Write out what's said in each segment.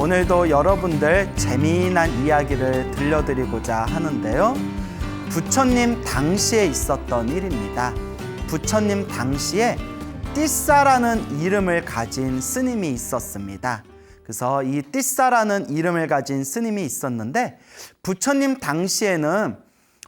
오늘도 여러분들 재미난 이야기를 들려드리고자 하는데요. 부처님 당시에 있었던 일입니다. 부처님 당시에 띠싸라는 이름을 가진 스님이 있었습니다. 그래서 이 띠싸라는 이름을 가진 스님이 있었는데 부처님 당시에는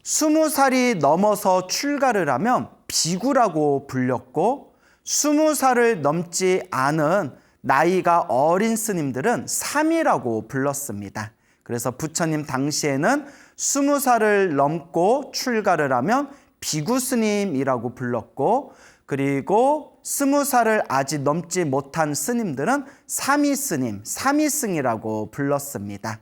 20살이 넘어서 출가를 하면 비구라고 불렸고 20살을 넘지 않은 나이가 어린 스님들은 삼이라고 불렀습니다. 그래서 부처님 당시에는 20살을 넘고 출가를 하면 비구 스님이라고 불렀고, 그리고 20살을 아직 넘지 못한 스님들은 삼이 스님, 삼이승이라고 불렀습니다.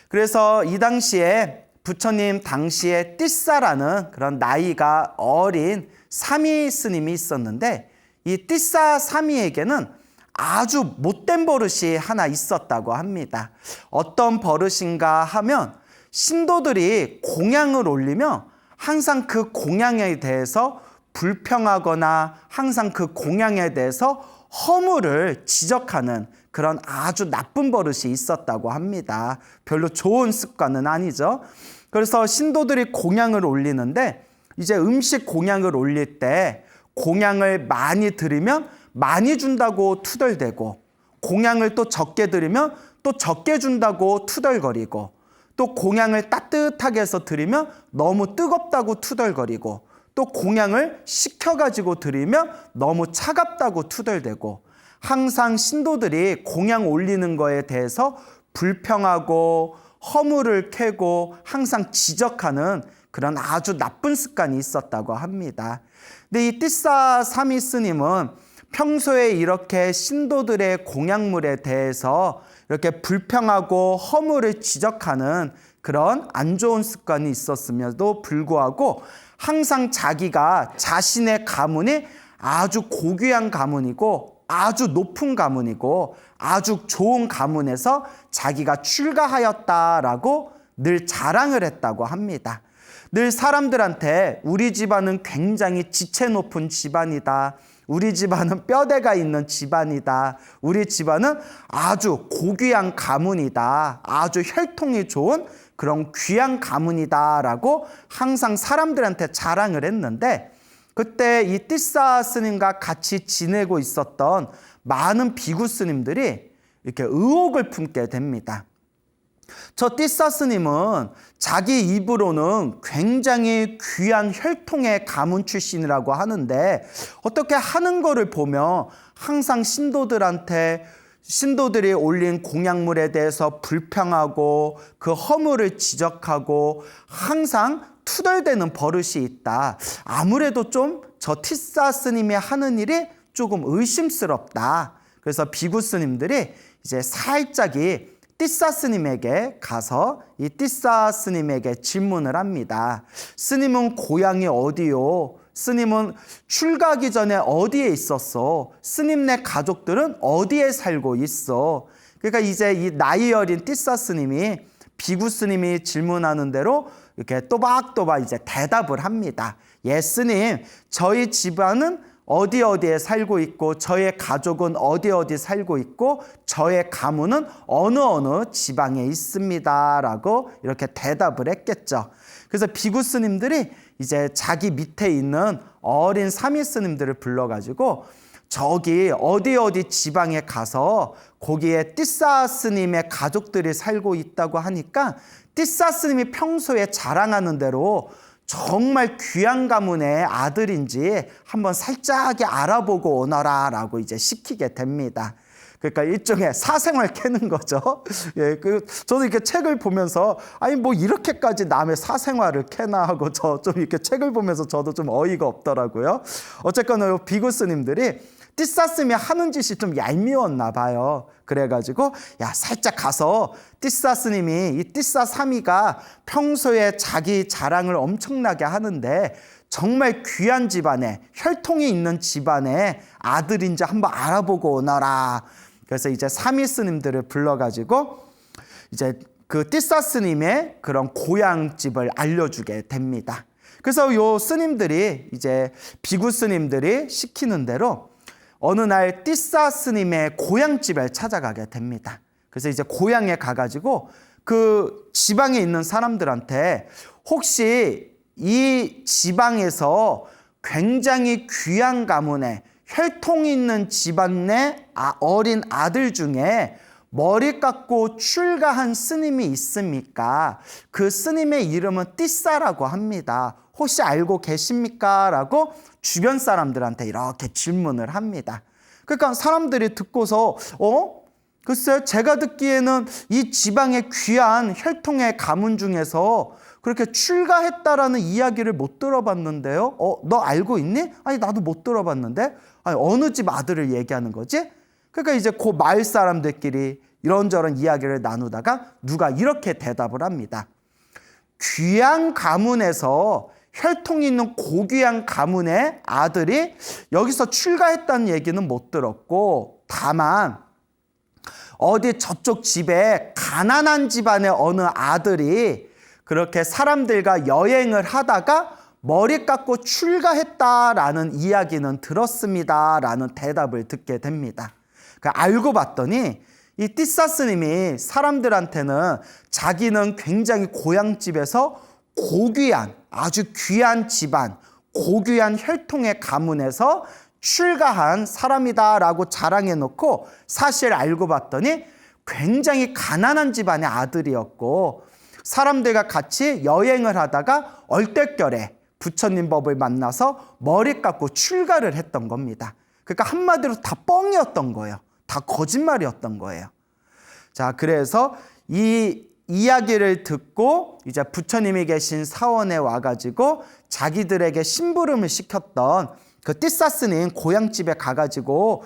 그래서 이 당시에 부처님 당시에 띠싸라는 그런 나이가 어린 삼이 스님이 있었는데, 이 띠싸 삼이에게는 아주 못된 버릇이 하나 있었다고 합니다. 어떤 버릇인가 하면 신도들이 공양을 올리면 항상 그 공양에 대해서 불평하거나 항상 그 공양에 대해서 허물을 지적하는 그런 아주 나쁜 버릇이 있었다고 합니다. 별로 좋은 습관은 아니죠. 그래서 신도들이 공양을 올리는데 이제 음식 공양을 올릴 때 공양을 많이 드리면 많이 준다고 투덜대고, 공양을 또 적게 드리면 또 적게 준다고 투덜거리고, 또 공양을 따뜻하게 해서 드리면 너무 뜨겁다고 투덜거리고, 또 공양을 식혀가지고 드리면 너무 차갑다고 투덜대고, 항상 신도들이 공양 올리는 거에 대해서 불평하고 허물을 캐고 항상 지적하는 그런 아주 나쁜 습관이 있었다고 합니다. 근데 이 띠싸 삼이 스님은 평소에 이렇게 신도들의 공양물에 대해서 이렇게 불평하고 허물을 지적하는 그런 안 좋은 습관이 있었음에도 불구하고 항상 자기가 자신의 가문이 아주 고귀한 가문이고 아주 높은 가문이고 아주 좋은 가문에서 자기가 출가하였다라고 늘 자랑을 했다고 합니다. 늘 사람들한테 우리 집안은 굉장히 지체 높은 집안이다. 우리 집안은 뼈대가 있는 집안이다. 우리 집안은 아주 고귀한 가문이다. 아주 혈통이 좋은 그런 귀한 가문이다 라고 항상 사람들한테 자랑을 했는데, 그때 이 띠싸 스님과 같이 지내고 있었던 많은 비구 스님들이 이렇게 의혹을 품게 됩니다. 저 띠싸 스님은 자기 입으로는 굉장히 귀한 혈통의 가문 출신이라고 하는데 어떻게 하는 거를 보면 항상 신도들이 올린 공양물에 대해서 불평하고 그 허물을 지적하고 항상 투덜대는 버릇이 있다. 아무래도 좀 저 띠싸 스님이 하는 일이 조금 의심스럽다. 그래서 비구 스님들이 이제 살짝이 띠싸 스님에게 가서 이 띠싸 스님에게 질문을 합니다. 스님은 고향이 어디요? 스님은 출가하기 전에 어디에 있었어? 스님네 가족들은 어디에 살고 있어? 그러니까 이제 이 나이 어린 띠싸 스님이 비구 스님이 질문하는 대로 이렇게 또박또박 이제 대답을 합니다. 예, 스님, 저희 집안은 어디에 살고 있고 저의 가족은 어디 살고 있고 저의 가문은 어느 지방에 있습니다 라고 이렇게 대답을 했겠죠. 그래서 비구 스님들이 이제 자기 밑에 있는 어린 삼이 스님들을 불러가지고 저기 어디 지방에 가서 거기에 띠싸 스님의 가족들이 살고 있다고 하니까 띠싸 스님이 평소에 자랑하는 대로 정말 귀한 가문의 아들인지 한번 살짝 알아보고 오너라 라고 이제 시키게 됩니다. 그러니까 일종의 사생활 캐는 거죠. 예, 저도 이렇게 책을 보면서 아니 뭐 이렇게까지 남의 사생활을 캐나 하고 저 좀 이렇게 책을 보면서 저도 좀 어이가 없더라고요. 어쨌거나 비구 스님들이 띠싸 스님이 하는 짓이 좀 얄미웠나 봐요. 그래가지고 야 살짝 가서 띠싸 스님이 이 띠싸 삼이가 평소에 자기 자랑을 엄청나게 하는데 정말 귀한 집안에 혈통이 있는 집안의 아들인지 한번 알아보고 오너라. 그래서 이제 삼이 스님들을 불러가지고 이제 그 띠싸 스님의 그런 고향집을 알려주게 됩니다. 그래서 요 스님들이 이제 비구 스님들이 시키는 대로 어느 날 띠싸 스님의 고향집에 찾아가게 됩니다. 그래서 이제 고향에 가가지고 그 지방에 있는 사람들한테 혹시 이 지방에서 굉장히 귀한 가문에 혈통이 있는 집안 내 어린 아들 중에 머리 깎고 출가한 스님이 있습니까? 그 스님의 이름은 띠싸라고 합니다. 혹시 알고 계십니까? 라고 주변 사람들한테 이렇게 질문을 합니다. 그러니까 사람들이 듣고서 글쎄 제가 듣기에는 이 지방의 귀한 혈통의 가문 중에서 그렇게 출가했다라는 이야기를 못 들어봤는데요. 너 알고 있니? 아니 나도 못 들어봤는데. 아니 어느 집 아들을 얘기하는 거지? 그러니까 이제 그 마을 사람들끼리 이런저런 이야기를 나누다가 누가 이렇게 대답을 합니다. 귀한 가문에서 혈통이 있는 고귀한 가문의 아들이 여기서 출가했다는 얘기는 못 들었고, 다만 어디 저쪽 집에 가난한 집안의 어느 아들이 그렇게 사람들과 여행을 하다가 머리 깎고 출가했다라는 이야기는 들었습니다라는 대답을 듣게 됩니다. 알고 봤더니 이 띠싸 스님이 사람들한테는 자기는 굉장히 고향집에서 고귀한 아주 귀한 집안, 고귀한 혈통의 가문에서 출가한 사람이다라고 자랑해놓고 사실 알고 봤더니 굉장히 가난한 집안의 아들이었고, 사람들과 같이 여행을 하다가 얼떨결에 부처님 법을 만나서 머리 깎고 출가를 했던 겁니다. 그러니까 한마디로 다 뻥이었던 거예요. 다 거짓말이었던 거예요. 자, 그래서 이 이야기를 듣고 이제 부처님이 계신 사원에 와가지고 자기들에게 심부름을 시켰던 그 띠싸 스님 고향집에 가가지고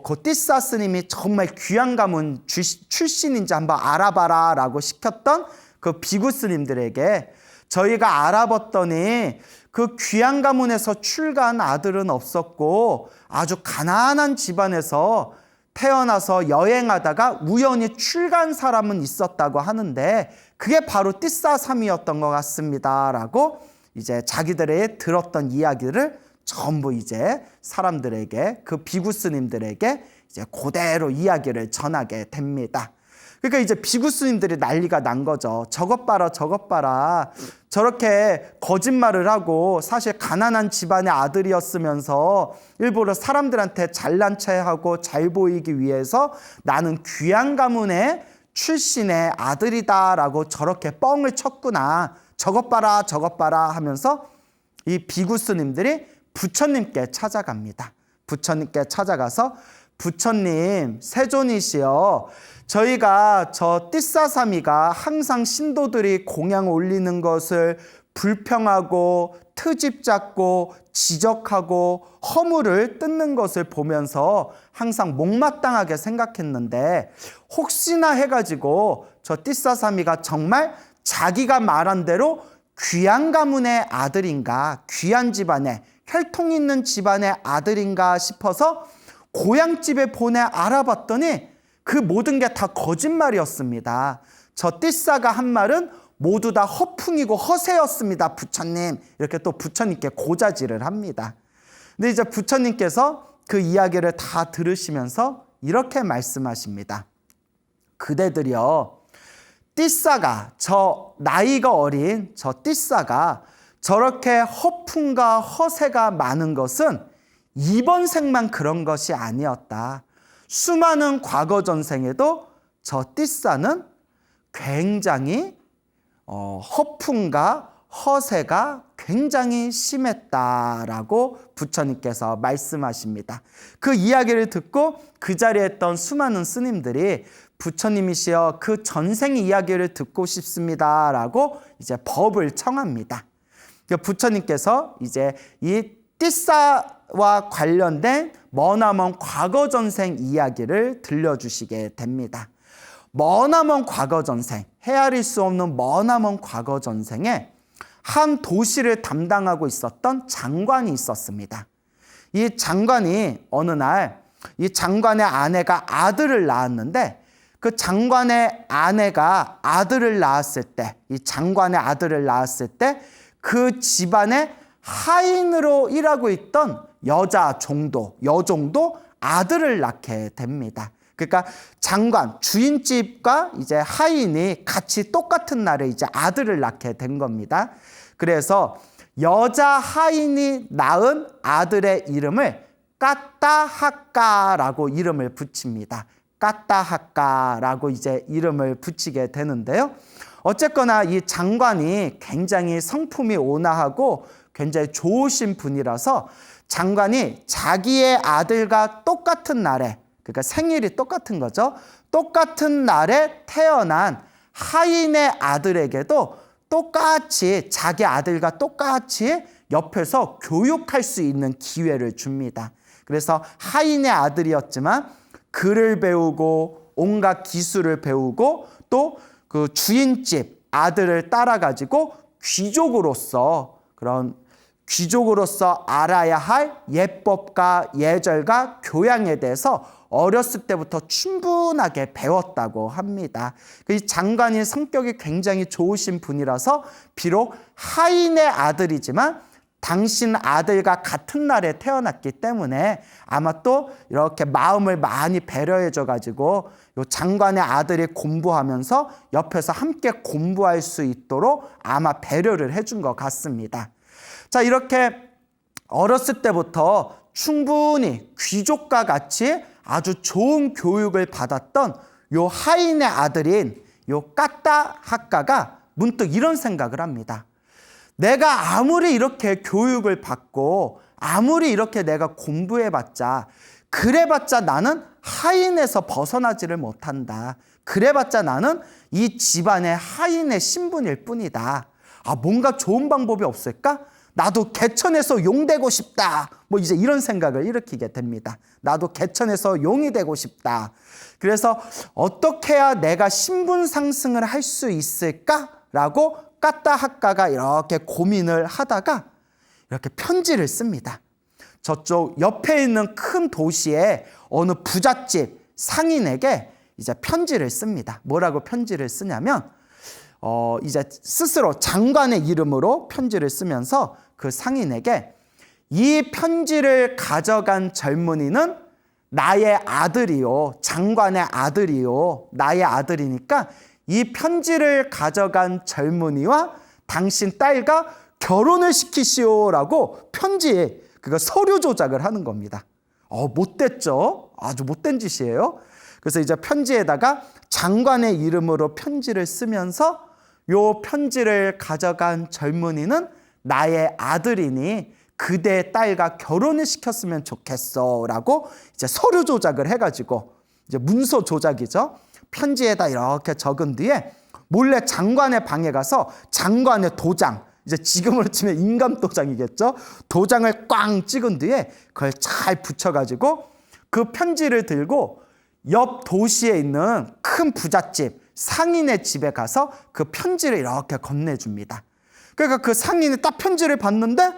그 띠싸 스님이 정말 귀한 가문 출신인지 한번 알아봐라 라고 시켰던 그 비구 스님들에게 저희가 알아봤더니 그 귀한 가문에서 출가한 아들은 없었고 아주 가난한 집안에서 태어나서 여행하다가 우연히 출가한 사람은 있었다고 하는데 그게 바로 띠싸삼이었던 것 같습니다 라고 이제 자기들의 들었던 이야기를 전부 이제 사람들에게, 그 비구 스님들에게 이제 그대로 이야기를 전하게 됩니다. 그러니까 이제 비구 스님들이 난리가 난 거죠. 저것 봐라, 저것 봐라. 저렇게 거짓말을 하고 사실 가난한 집안의 아들이었으면서 일부러 사람들한테 잘난 체하고 잘 보이기 위해서 나는 귀한 가문의 출신의 아들이다라고 저렇게 뻥을 쳤구나. 저것 봐라, 저것 봐라 하면서 이 비구 스님들이 부처님께 찾아갑니다. 부처님께 찾아가서 부처님, 세존이시여, 저희가 저 띠싸사미가 항상 신도들이 공양 올리는 것을 불평하고 트집 잡고 지적하고 허물을 뜯는 것을 보면서 항상 못마땅하게 생각했는데 혹시나 해가지고 저 띠싸사미가 정말 자기가 말한 대로 귀한 가문의 아들인가, 귀한 집안의 혈통 있는 집안의 아들인가 싶어서 고향집에 보내 알아봤더니 그 모든 게 다 거짓말이었습니다. 저 띠싸가 한 말은 모두 다 허풍이고 허세였습니다, 부처님. 이렇게 또 부처님께 고자질을 합니다. 근데 이제 부처님께서 그 이야기를 다 들으시면서 이렇게 말씀하십니다. 그대들이여, 띠싸가, 저 나이가 어린 저 띠싸가 저렇게 허풍과 허세가 많은 것은 이번 생만 그런 것이 아니었다. 수많은 과거 전생에도 저 띠싸는 굉장히 허풍과 허세가 굉장히 심했다라고 부처님께서 말씀하십니다. 그 이야기를 듣고 그 자리에 있던 수많은 스님들이 부처님이시여 그 전생 이야기를 듣고 싶습니다라고 이제 법을 청합니다. 부처님께서 이제 이 띠싸와 관련된 머나먼 과거 전생 이야기를 들려주시게 됩니다. 머나먼 과거 전생, 헤아릴 수 없는 머나먼 과거 전생에 한 도시를 담당하고 있었던 장관이 있었습니다. 이 장관이 어느 날 이 장관의 아내가 아들을 낳았는데 그 장관의 아내가 아들을 낳았을 때, 이 장관의 아들을 낳았을 때 그 집안의 하인으로 일하고 있던 여종도 아들을 낳게 됩니다. 그러니까 장관, 주인집과 이제 하인이 같이 똑같은 날에 이제 아들을 낳게 된 겁니다. 그래서 여자 하인이 낳은 아들의 이름을 까따하까라고 이름을 붙입니다. 까따하까라고 이제 이름을 붙이게 되는데요. 어쨌거나 이 장관이 굉장히 성품이 온화하고 굉장히 좋으신 분이라서 장관이 자기의 아들과 똑같은 날에, 그러니까 생일이 똑같은 거죠. 똑같은 날에 태어난 하인의 아들에게도 똑같이 자기 아들과 똑같이 옆에서 교육할 수 있는 기회를 줍니다. 그래서 하인의 아들이었지만 글을 배우고 온갖 기술을 배우고 또 그 주인집 아들을 따라가지고 귀족으로서 알아야 할 예법과 예절과 교양에 대해서 어렸을 때부터 충분하게 배웠다고 합니다. 이 장관이 성격이 굉장히 좋으신 분이라서 비록 하인의 아들이지만 당신 아들과 같은 날에 태어났기 때문에 아마 또 이렇게 마음을 많이 배려해줘가지고 요 장관의 아들이 공부하면서 옆에서 함께 공부할 수 있도록 아마 배려를 해준 것 같습니다. 자, 이렇게 어렸을 때부터 충분히 귀족과 같이 아주 좋은 교육을 받았던 요 하인의 아들인 요 까따하까가 문득 이런 생각을 합니다. 내가 아무리 이렇게 교육을 받고 아무리 이렇게 내가 공부해봤자 그래봤자 나는 하인에서 벗어나지를 못한다. 그래봤자 나는 이 집안의 하인의 신분일 뿐이다. 뭔가 좋은 방법이 없을까? 나도 개천에서 용 되고 싶다. 이제 이런 생각을 일으키게 됩니다. 나도 개천에서 용이 되고 싶다. 그래서 어떻게 해야 내가 신분 상승을 할 수 있을까라고 까따하까가 이렇게 고민을 하다가 이렇게 편지를 씁니다. 저쪽 옆에 있는 큰 도시의 어느 부잣집 상인에게 이제 편지를 씁니다. 뭐라고 편지를 쓰냐면 이제 스스로 장관의 이름으로 편지를 쓰면서 그 상인에게 이 편지를 가져간 젊은이는 나의 아들이요. 장관의 아들이요. 나의 아들이니까 이 편지를 가져간 젊은이와 당신 딸과 결혼을 시키시오라고 편지에 서류 조작을 하는 겁니다. 못됐죠? 아주 못된 짓이에요. 그래서 이제 편지에다가 장관의 이름으로 편지를 쓰면서 요 편지를 가져간 젊은이는 나의 아들이니 그대의 딸과 결혼을 시켰으면 좋겠어라고 이제 서류 조작을 해가지고 이제 문서 조작이죠. 편지에다 이렇게 적은 뒤에 몰래 장관의 방에 가서 장관의 도장, 이제 지금으로 치면 인감 도장이겠죠. 도장을 꽝 찍은 뒤에 그걸 잘 붙여가지고 그 편지를 들고 옆 도시에 있는 큰 부잣집 상인의 집에 가서 그 편지를 이렇게 건네줍니다. 그러니까 그 상인이 딱 편지를 봤는데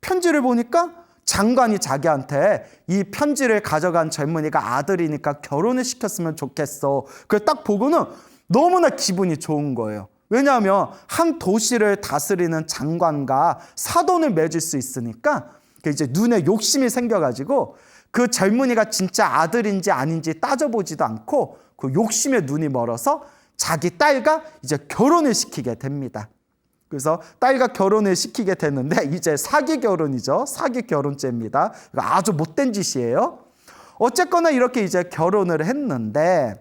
편지를 보니까 장관이 자기한테 이 편지를 가져간 젊은이가 아들이니까 결혼을 시켰으면 좋겠어. 그걸 딱 보고는 너무나 기분이 좋은 거예요. 왜냐하면 한 도시를 다스리는 장관과 사돈을 맺을 수 있으니까 이제 눈에 욕심이 생겨가지고 그 젊은이가 진짜 아들인지 아닌지 따져보지도 않고 그 욕심에 눈이 멀어서 자기 딸과 이제 결혼을 시키게 됩니다. 그래서 딸과 결혼을 시키게 됐는데 이제 사기 결혼이죠. 사기 결혼죄입니다. 아주 못된 짓이에요. 어쨌거나 이렇게 이제 결혼을 했는데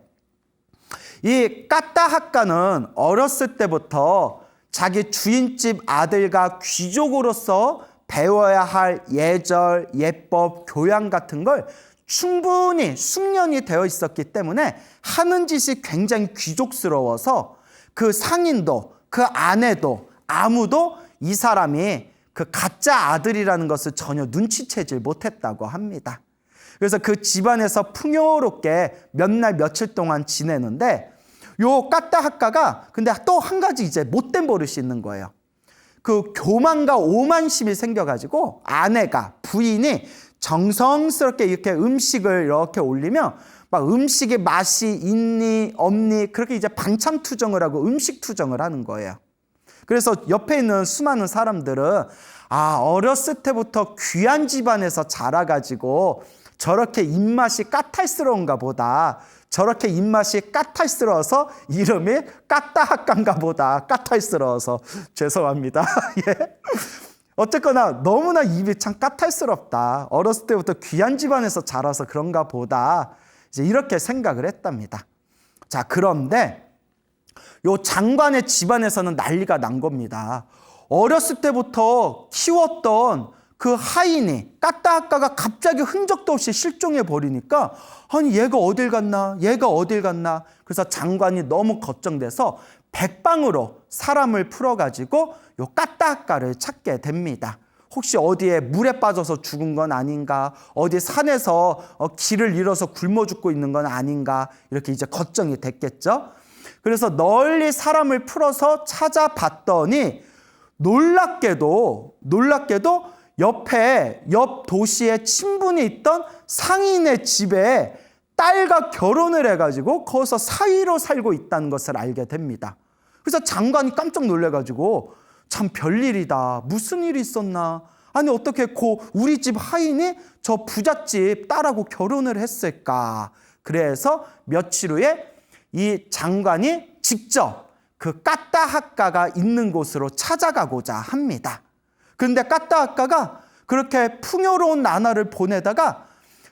이 까따하까는 어렸을 때부터 자기 주인집 아들과 귀족으로서 배워야 할 예절, 예법, 교양 같은 걸 충분히 숙련이 되어 있었기 때문에 하는 짓이 굉장히 귀족스러워서 그 상인도 그 아내도 아무도 이 사람이 그 가짜 아들이라는 것을 전혀 눈치채질 못했다고 합니다. 그래서 그 집안에서 풍요롭게 몇 날 며칠 동안 지내는데 요 까따하까가 근데 또 한 가지 이제 못된 버릇이 있는 거예요. 그 교만과 오만심이 생겨가지고 아내가 부인이 정성스럽게 이렇게 음식을 이렇게 올리면 막 음식의 맛이 있니 없니 그렇게 이제 반찬 투정을 하고 음식 투정을 하는 거예요. 그래서 옆에 있는 수많은 사람들은 어렸을 때부터 귀한 집안에서 자라가지고 저렇게 입맛이 까탈스러운가 보다. 저렇게 입맛이 까탈스러워서 이름이 까따학가인가 보다. 까탈스러워서 죄송합니다. 예. 어쨌거나 너무나 입이 참 까탈스럽다. 어렸을 때부터 귀한 집안에서 자라서 그런가 보다. 이제 이렇게 생각을 했답니다. 자, 그런데 요 장관의 집안에서는 난리가 난 겁니다. 어렸을 때부터 키웠던 그 하인이 까따학가가 갑자기 흔적도 없이 실종해 버리니까 아니 얘가 어딜 갔나? 얘가 어딜 갔나? 그래서 장관이 너무 걱정돼서 백방으로 사람을 풀어가지고 요 까따학가를 찾게 됩니다. 혹시 어디에 물에 빠져서 죽은 건 아닌가? 어디 산에서 길을 잃어서 굶어 죽고 있는 건 아닌가? 이렇게 이제 걱정이 됐겠죠. 그래서 널리 사람을 풀어서 찾아봤더니 놀랍게도 옆 도시에 친분이 있던 상인의 집에 딸과 결혼을 해가지고 거기서 사위로 살고 있다는 것을 알게 됩니다. 그래서 장관이 깜짝 놀래가지고 참 별일이다. 무슨 일이 있었나? 아니 어떻게 우리 집 하인이 저 부잣집 딸하고 결혼을 했을까? 그래서 며칠 후에 이 장관이 직접 그 까따학가가 있는 곳으로 찾아가고자 합니다. 그런데 까따학가가 그렇게 풍요로운 나날을 보내다가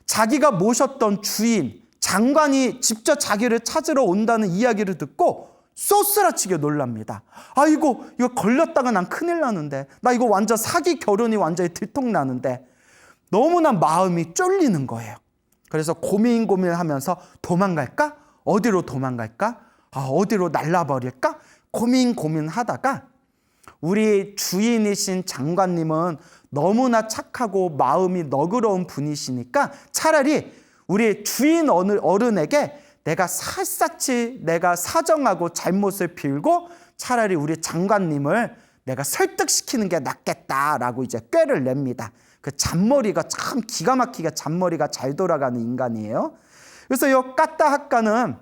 자기가 모셨던 주인, 장관이 직접 자기를 찾으러 온다는 이야기를 듣고 쏘스라치게 놀랍니다. 아이고 이거 걸렸다가 난 큰일 나는데, 나 이거 완전 사기 결혼이 완전히 들통나는데, 너무나 마음이 쫄리는 거예요. 그래서 고민하면서 도망갈까? 어디로 도망갈까? 어디로 날라버릴까? 고민하다가 우리 주인이신 장관님은 너무나 착하고 마음이 너그러운 분이시니까 차라리 우리 주인 어른에게 내가 샅샅이 내가 사정하고 잘못을 빌고 차라리 우리 장관님을 내가 설득시키는 게 낫겠다라고 이제 꾀를 냅니다. 그 잔머리가 참 기가 막히게 잔머리가 잘 돌아가는 인간이에요. 그래서 이 까따학가는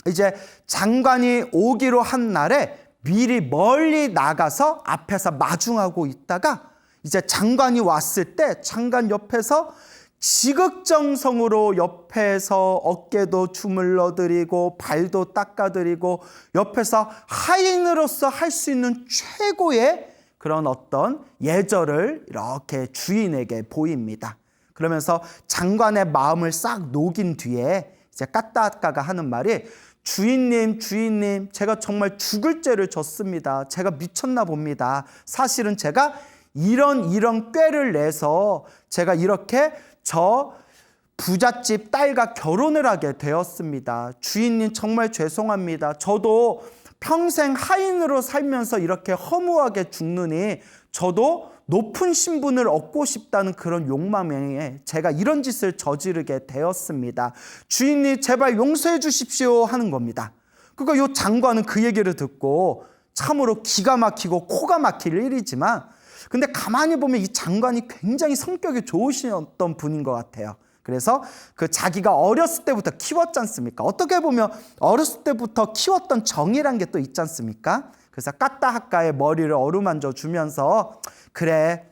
이제 장관이 오기로 한 날에 미리 멀리 나가서 앞에서 마중하고 있다가 이제 장관이 왔을 때 장관 옆에서 지극정성으로 옆에서 어깨도 주물러드리고 발도 닦아드리고 옆에서 하인으로서 할 수 있는 최고의 그런 어떤 예절을 이렇게 주인에게 보입니다. 그러면서 장관의 마음을 싹 녹인 뒤에 이제 까따학가가 하는 말이 주인님, 제가 정말 죽을 죄를 졌습니다. 제가 미쳤나 봅니다. 사실은 제가 이런 꾀를 내서 제가 이렇게 저 부잣집 딸과 결혼을 하게 되었습니다. 주인님 정말 죄송합니다. 저도 평생 하인으로 살면서 이렇게 허무하게 죽느니 저도 높은 신분을 얻고 싶다는 그런 욕망에 제가 이런 짓을 저지르게 되었습니다. 주인님 제발 용서해 주십시오 하는 겁니다. 그러니까 이 장관은 그 얘기를 듣고 참으로 기가 막히고 코가 막힐 일이지만 근데 가만히 보면 이 장관이 굉장히 성격이 좋으셨던 분인 것 같아요. 그래서 그 자기가 어렸을 때부터 키웠지 않습니까? 어떻게 보면 어렸을 때부터 키웠던 정이란 게 또 있지 않습니까? 그래서 까따학가의 머리를 어루만져 주면서 그래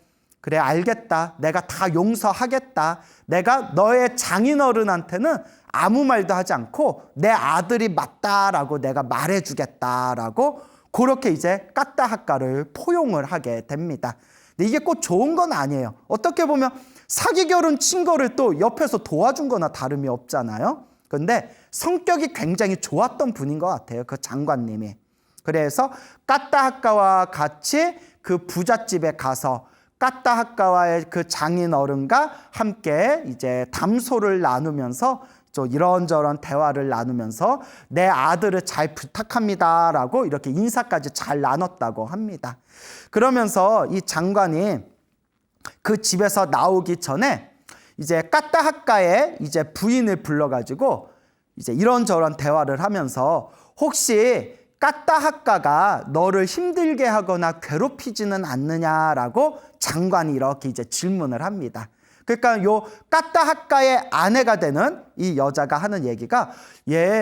알겠다. 내가 다 용서하겠다. 내가 너의 장인어른한테는 아무 말도 하지 않고 내 아들이 맞다라고 내가 말해주겠다라고 그렇게 이제 까따학가를 포용을 하게 됩니다. 근데 이게 꼭 좋은 건 아니에요. 어떻게 보면 사기 결혼 친 거를 또 옆에서 도와준 거나 다름이 없잖아요. 그런데 성격이 굉장히 좋았던 분인 것 같아요. 그 장관님이. 그래서 까따학가와 같이 그 부잣집에 가서 까따학가와의 그 장인 어른과 함께 이제 담소를 나누면서 이런저런 대화를 나누면서 내 아들을 잘 부탁합니다라고 이렇게 인사까지 잘 나눴다고 합니다. 그러면서 이 장관이 그 집에서 나오기 전에 이제 까따학가의 이제 부인을 불러가지고 이제 이런저런 대화를 하면서 혹시 까따학가가 너를 힘들게 하거나 괴롭히지는 않느냐라고 장관이 이렇게 이제 질문을 합니다. 그러니까 요 까따학가의 아내가 되는 이 여자가 하는 얘기가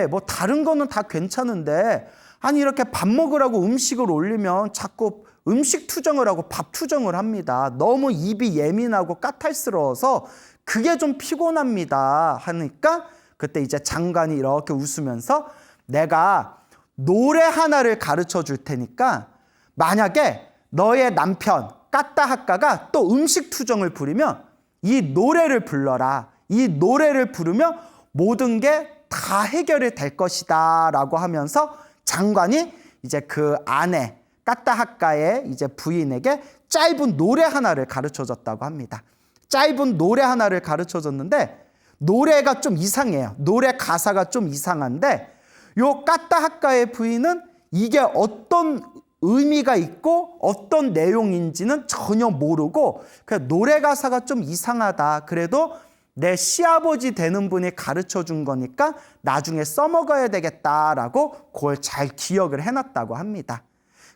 뭐 다른 거는 다 괜찮은데 아니 이렇게 밥 먹으라고 음식을 올리면 자꾸 음식 투정을 하고 밥 투정을 합니다. 너무 입이 예민하고 까탈스러워서 그게 좀 피곤합니다 하니까 그때 이제 장관이 이렇게 웃으면서 내가 노래 하나를 가르쳐 줄 테니까 만약에 너의 남편 까따하까가 또 음식 투정을 부리면 이 노래를 불러라. 이 노래를 부르면 모든 게 다 해결이 될 것이다 라고 하면서 장관이 이제 그 아내 까따하까의 이제 부인에게 짧은 노래 하나를 가르쳐 줬다고 합니다. 짧은 노래 하나를 가르쳐 줬는데 노래가 좀 이상해요. 노래 가사가 좀 이상한데 요 까따하까의 부인은 이게 어떤 의미가 있고 어떤 내용인지는 전혀 모르고 그냥 노래 가사가 좀 이상하다. 그래도 내 시아버지 되는 분이 가르쳐 준 거니까 나중에 써먹어야 되겠다라고 그걸 잘 기억을 해놨다고 합니다.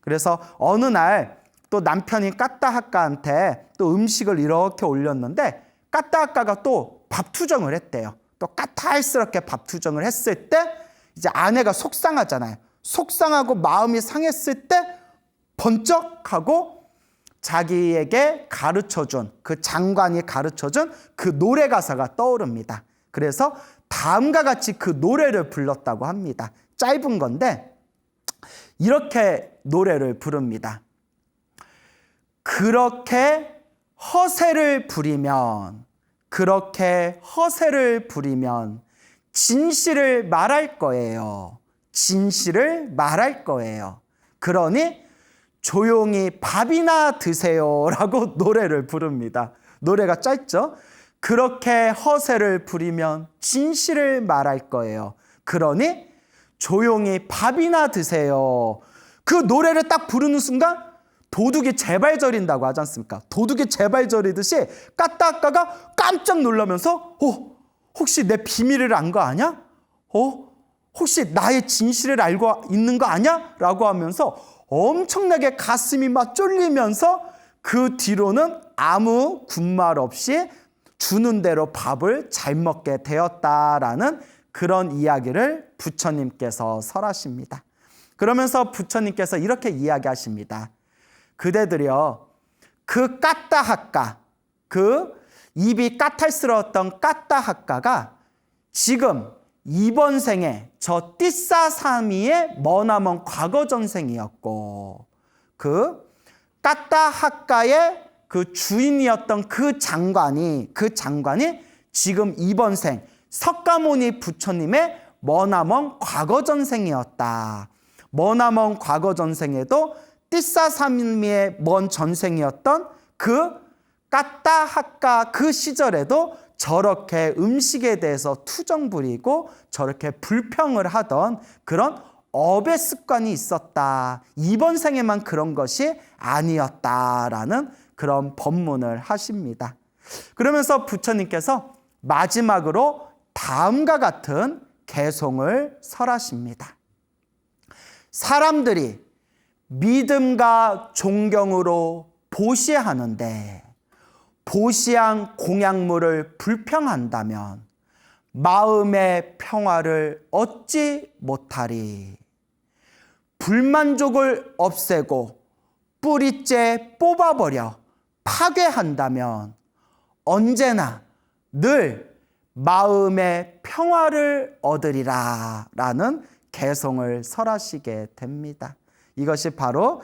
그래서 어느 날 또 남편이 까따하까한테 또 음식을 이렇게 올렸는데 까따하까가 또 밥 투정을 했대요. 또 까탈스럽게 밥 투정을 했을 때 이제 아내가 속상하잖아요. 속상하고 마음이 상했을 때 번쩍하고 자기에게 가르쳐준 그 장관이 가르쳐준 그 노래 가사가 떠오릅니다. 그래서 다음과 같이 그 노래를 불렀다고 합니다. 짧은 건데 이렇게 노래를 부릅니다. 그렇게 허세를 부리면 진실을 말할 거예요. 진실을 말할 거예요. 그러니 조용히 밥이나 드세요라고 노래를 부릅니다. 노래가 짧죠? 그렇게 허세를 부리면 진실을 말할 거예요. 그러니 조용히 밥이나 드세요. 그 노래를 딱 부르는 순간 도둑이 재발저린다고 하지 않습니까? 도둑이 재발저리듯이 까따까가 깜짝 놀라면서 혹시 내 비밀을 안 거 아냐? 혹시 나의 진실을 알고 있는 거 아냐? 라고 하면서 엄청나게 가슴이 막 쫄리면서 그 뒤로는 아무 군말 없이 주는 대로 밥을 잘 먹게 되었다라는 그런 이야기를 부처님께서 설하십니다. 그러면서 부처님께서 이렇게 이야기하십니다. 그대들이여 그 까따하까, 그 입이 까탈스러웠던 까따하까가 지금 이번 생에 저 띠싸사미의 머나먼 과거 전생이었고 그 까따하까의 그 주인이었던 그 장관이 지금 이번 생 석가모니 부처님의 머나먼 과거 전생이었다. 머나먼 과거 전생에도 띠싸사미의 먼 전생이었던 그 까따하까 그 시절에도 저렇게 음식에 대해서 투정 부리고 저렇게 불평을 하던 그런 업의 습관이 있었다. 이번 생에만 그런 것이 아니었다라는 그런 법문을 하십니다. 그러면서 부처님께서 마지막으로 다음과 같은 개송을 설하십니다. 사람들이 믿음과 존경으로 보시하는데 보시한 공양물을 불평한다면 마음의 평화를 얻지 못하리. 불만족을 없애고 뿌리째 뽑아버려 파괴한다면 언제나 늘 마음의 평화를 얻으리라 라는 개송을 설하시게 됩니다. 이것이 바로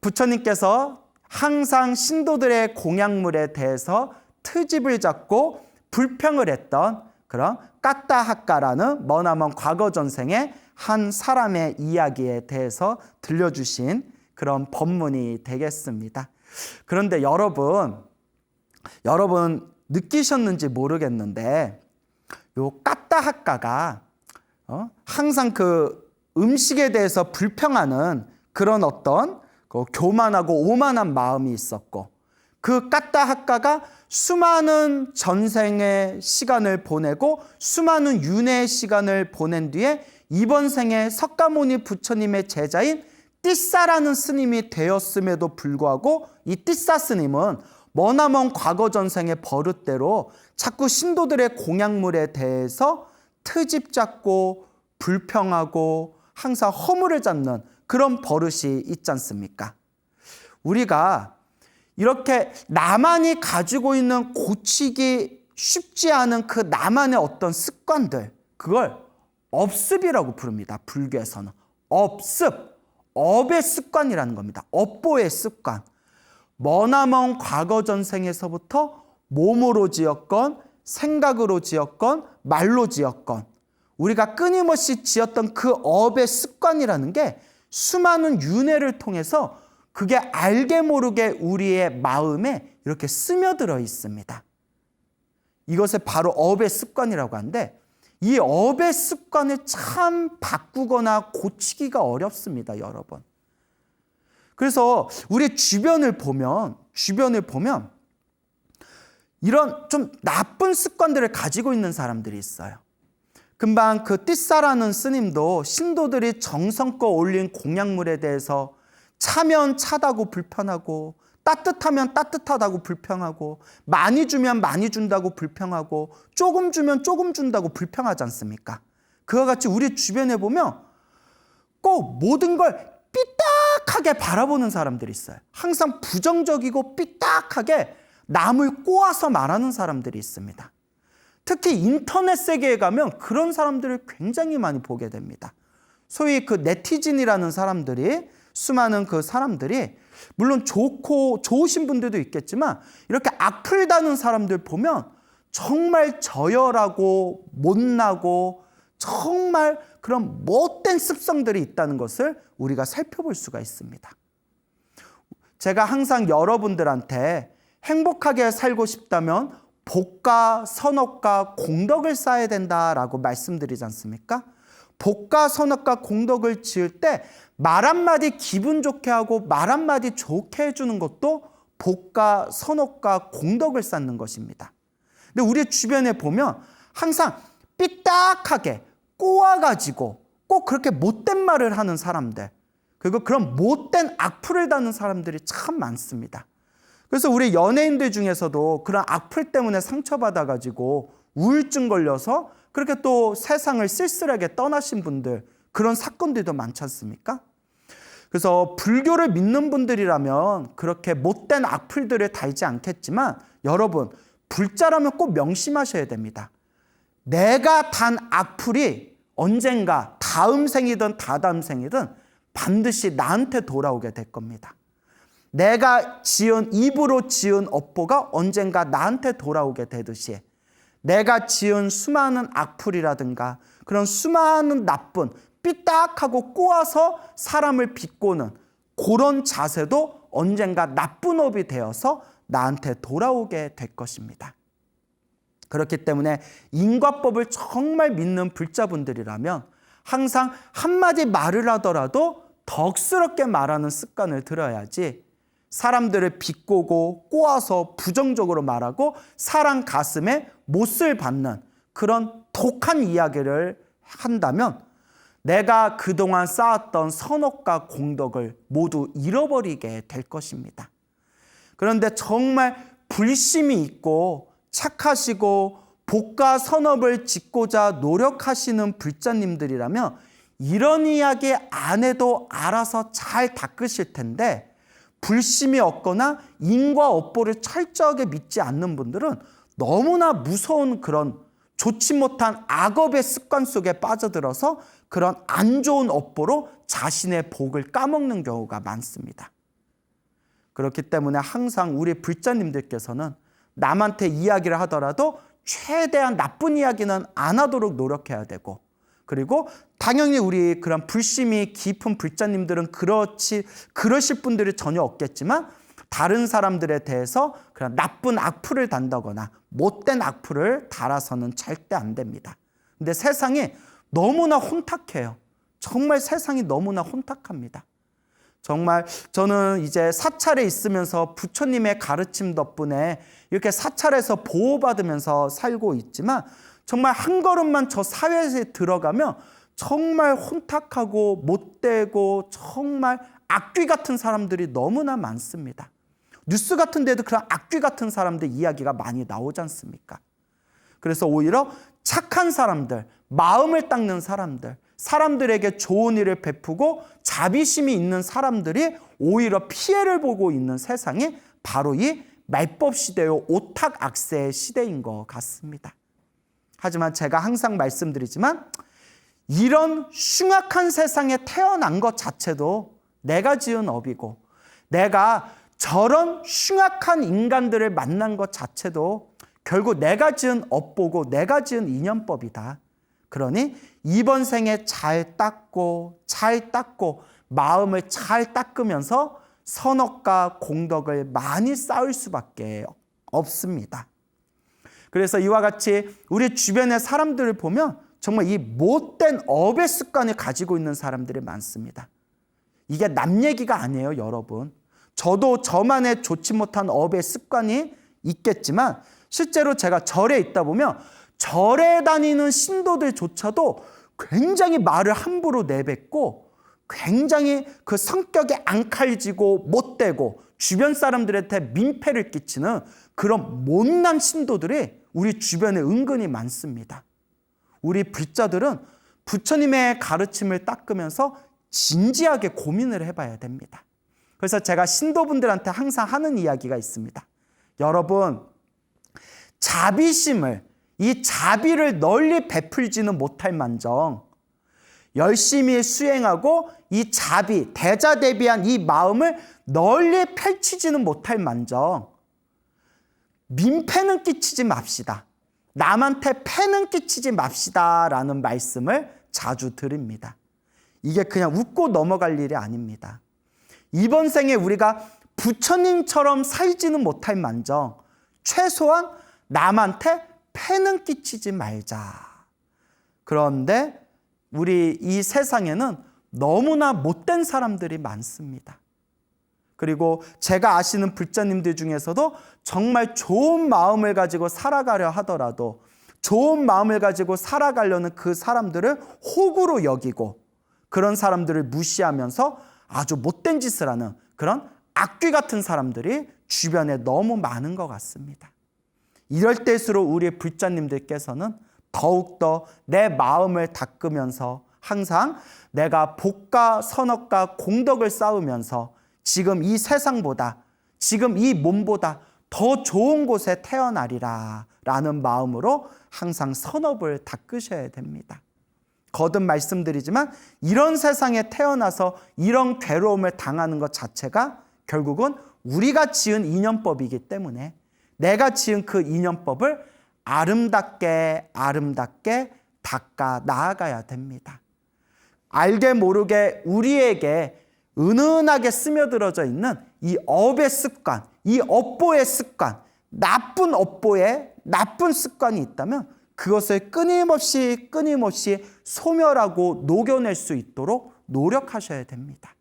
부처님께서 항상 신도들의 공양물에 대해서 트집을 잡고 불평을 했던 그런 까따하까라는 머나먼 과거 전생의 한 사람의 이야기에 대해서 들려주신 그런 법문이 되겠습니다. 그런데 여러분 느끼셨는지 모르겠는데 요 까따하까가 항상 그 음식에 대해서 불평하는 그런 어떤 교만하고 오만한 마음이 있었고 그 까따하까가 수많은 전생의 시간을 보내고 수많은 윤회의 시간을 보낸 뒤에 이번 생에 석가모니 부처님의 제자인 띠싸라는 스님이 되었음에도 불구하고 이 띠싸 스님은 머나먼 과거 전생의 버릇대로 자꾸 신도들의 공양물에 대해서 트집 잡고 불평하고 항상 허물을 잡는 그런 버릇이 있지 않습니까? 우리가 이렇게 나만이 가지고 있는 고치기 쉽지 않은 그 나만의 어떤 습관들, 그걸 업습이라고 부릅니다. 불교에서는. 업습, 업의 습관이라는 겁니다. 업보의 습관. 머나먼 과거 전생에서부터 몸으로 지었건 생각으로 지었건 말로 지었건 우리가 끊임없이 지었던 그 업의 습관이라는 게 수많은 윤회를 통해서 그게 알게 모르게 우리의 마음에 이렇게 스며들어 있습니다. 이것을 바로 업의 습관이라고 하는데 이 업의 습관을 참 바꾸거나 고치기가 어렵습니다, 여러분. 그래서 우리 주변을 보면 이런 좀 나쁜 습관들을 가지고 있는 사람들이 있어요. 금방 그 띠사라는 스님도 신도들이 정성껏 올린 공약물에 대해서 차면 차다고 불편하고 따뜻하면 따뜻하다고 불평하고 많이 주면 많이 준다고 불평하고 조금 주면 조금 준다고 불평하지 않습니까? 그와 같이 우리 주변에 보면 꼭 모든 걸 삐딱하게 바라보는 사람들이 있어요. 항상 부정적이고 삐딱하게 남을 꼬아서 말하는 사람들이 있습니다. 특히 인터넷 세계에 가면 그런 사람들을 굉장히 많이 보게 됩니다. 소위 그 네티즌이라는 사람들이 수많은 그 사람들이 물론 좋으신 분들도 있겠지만 이렇게 악플 다는 사람들 보면 정말 저열하고 못나고 정말 그런 못된 습성들이 있다는 것을 우리가 살펴볼 수가 있습니다. 제가 항상 여러분들한테 행복하게 살고 싶다면 복과 선업과 공덕을 쌓아야 된다라고 말씀드리지 않습니까? 복과 선업과 공덕을 지을 때 말 한마디 기분 좋게 하고 말 한마디 좋게 해주는 것도 복과 선업과 공덕을 쌓는 것입니다. 근데 우리 주변에 보면 항상 삐딱하게 꼬아가지고 꼭 그렇게 못된 말을 하는 사람들, 그리고 그런 못된 악플을 다는 사람들이 참 많습니다. 그래서 우리 연예인들 중에서도 그런 악플 때문에 상처받아가지고 우울증 걸려서 그렇게 또 세상을 쓸쓸하게 떠나신 분들, 그런 사건들도 많지 않습니까? 그래서 불교를 믿는 분들이라면 그렇게 못된 악플들을 달지 않겠지만 여러분, 불자라면 꼭 명심하셔야 됩니다. 내가 단 악플이 언젠가 다음 생이든 다다음 생이든 반드시 나한테 돌아오게 될 겁니다. 내가 입으로 지은 업보가 언젠가 나한테 돌아오게 되듯이 내가 지은 수많은 악플이라든가 그런 수많은 나쁜 삐딱하고 꼬아서 사람을 비꼬는 그런 자세도 언젠가 나쁜 업이 되어서 나한테 돌아오게 될 것입니다. 그렇기 때문에 인과법을 정말 믿는 불자분들이라면 항상 한마디 말을 하더라도 덕스럽게 말하는 습관을 들어야지 사람들을 비꼬고 꼬아서 부정적으로 말하고 사람 가슴에 못을 받는 그런 독한 이야기를 한다면 내가 그동안 쌓았던 선업과 공덕을 모두 잃어버리게 될 것입니다. 그런데 정말 불심이 있고 착하시고 복과 선업을 짓고자 노력하시는 불자님들이라면 이런 이야기 안 해도 알아서 잘 닦으실 텐데 불심이 없거나 인과 업보를 철저하게 믿지 않는 분들은 너무나 무서운 그런 좋지 못한 악업의 습관 속에 빠져들어서 그런 안 좋은 업보로 자신의 복을 까먹는 경우가 많습니다. 그렇기 때문에 항상 우리 불자님들께서는 남한테 이야기를 하더라도 최대한 나쁜 이야기는 안 하도록 노력해야 되고, 그리고 당연히 우리 그런 불심이 깊은 불자님들은 그러실 분들이 전혀 없겠지만 다른 사람들에 대해서 그런 나쁜 악플을 단다거나 못된 악플을 달아서는 절대 안 됩니다. 근데 세상이 너무나 혼탁해요. 정말 세상이 너무나 혼탁합니다. 정말 저는 이제 사찰에 있으면서 부처님의 가르침 덕분에 이렇게 사찰에서 보호받으면서 살고 있지만 정말 한 걸음만 저 사회에 들어가면 정말 혼탁하고 못되고 정말 악귀 같은 사람들이 너무나 많습니다. 뉴스 같은 데도 그런 악귀 같은 사람들 이야기가 많이 나오지 않습니까? 그래서 오히려 착한 사람들, 마음을 닦는 사람들, 사람들에게 좋은 일을 베푸고 자비심이 있는 사람들이 오히려 피해를 보고 있는 세상이 바로 이 말법 시대요 오탁 악세의 시대인 것 같습니다. 하지만 제가 항상 말씀드리지만 이런 흉악한 세상에 태어난 것 자체도 내가 지은 업이고 내가 저런 흉악한 인간들을 만난 것 자체도 결국 내가 지은 업보고 내가 지은 인연법이다. 그러니 이번 생에 잘 닦고 마음을 잘 닦으면서 선업과 공덕을 많이 쌓을 수밖에 없습니다. 그래서 이와 같이 우리 주변의 사람들을 보면 정말 이 못된 업의 습관을 가지고 있는 사람들이 많습니다. 이게 남 얘기가 아니에요, 여러분. 저도 저만의 좋지 못한 업의 습관이 있겠지만 실제로 제가 절에 있다 보면 절에 다니는 신도들조차도 굉장히 말을 함부로 내뱉고 굉장히 그 성격이 앙칼지고 못되고 주변 사람들한테 민폐를 끼치는 그런 못난 신도들이 우리 주변에 은근히 많습니다. 우리 불자들은 부처님의 가르침을 닦으면서 진지하게 고민을 해봐야 됩니다. 그래서 제가 신도분들한테 항상 하는 이야기가 있습니다. 여러분, 자비심을, 이 자비를 널리 베풀지는 못할 만정 열심히 수행하고 이 자비, 대자대비한 이 마음을 널리 펼치지는 못할 만정 민폐는 끼치지 맙시다. 남한테 폐는 끼치지 맙시다 라는 말씀을 자주 드립니다. 이게 그냥 웃고 넘어갈 일이 아닙니다. 이번 생에 우리가 부처님처럼 살지는 못할 만정 최소한 남한테 폐는 끼치지 말자. 그런데 우리 이 세상에는 너무나 못된 사람들이 많습니다. 그리고 제가 아시는 불자님들 중에서도 정말 좋은 마음을 가지고 살아가려 하더라도 좋은 마음을 가지고 살아가려는 그 사람들을 호구로 여기고 그런 사람들을 무시하면서 아주 못된 짓을 하는 그런 악귀 같은 사람들이 주변에 너무 많은 것 같습니다. 이럴 때일수록 우리 불자님들께서는 더욱더 내 마음을 닦으면서 항상 내가 복과 선업과 공덕을 쌓으면서 지금 이 세상보다 지금 이 몸보다 더 좋은 곳에 태어나리라 라는 마음으로 항상 선업을 닦으셔야 됩니다. 거듭 말씀드리지만 이런 세상에 태어나서 이런 괴로움을 당하는 것 자체가 결국은 우리가 지은 인연법이기 때문에 내가 지은 그 인연법을 아름답게 닦아 나아가야 됩니다. 알게 모르게 우리에게 은은하게 스며들어져 있는 이 업의 습관, 이 업보의 습관, 나쁜 업보의 나쁜 습관이 있다면 그것을 끊임없이 소멸하고 녹여낼 수 있도록 노력하셔야 됩니다.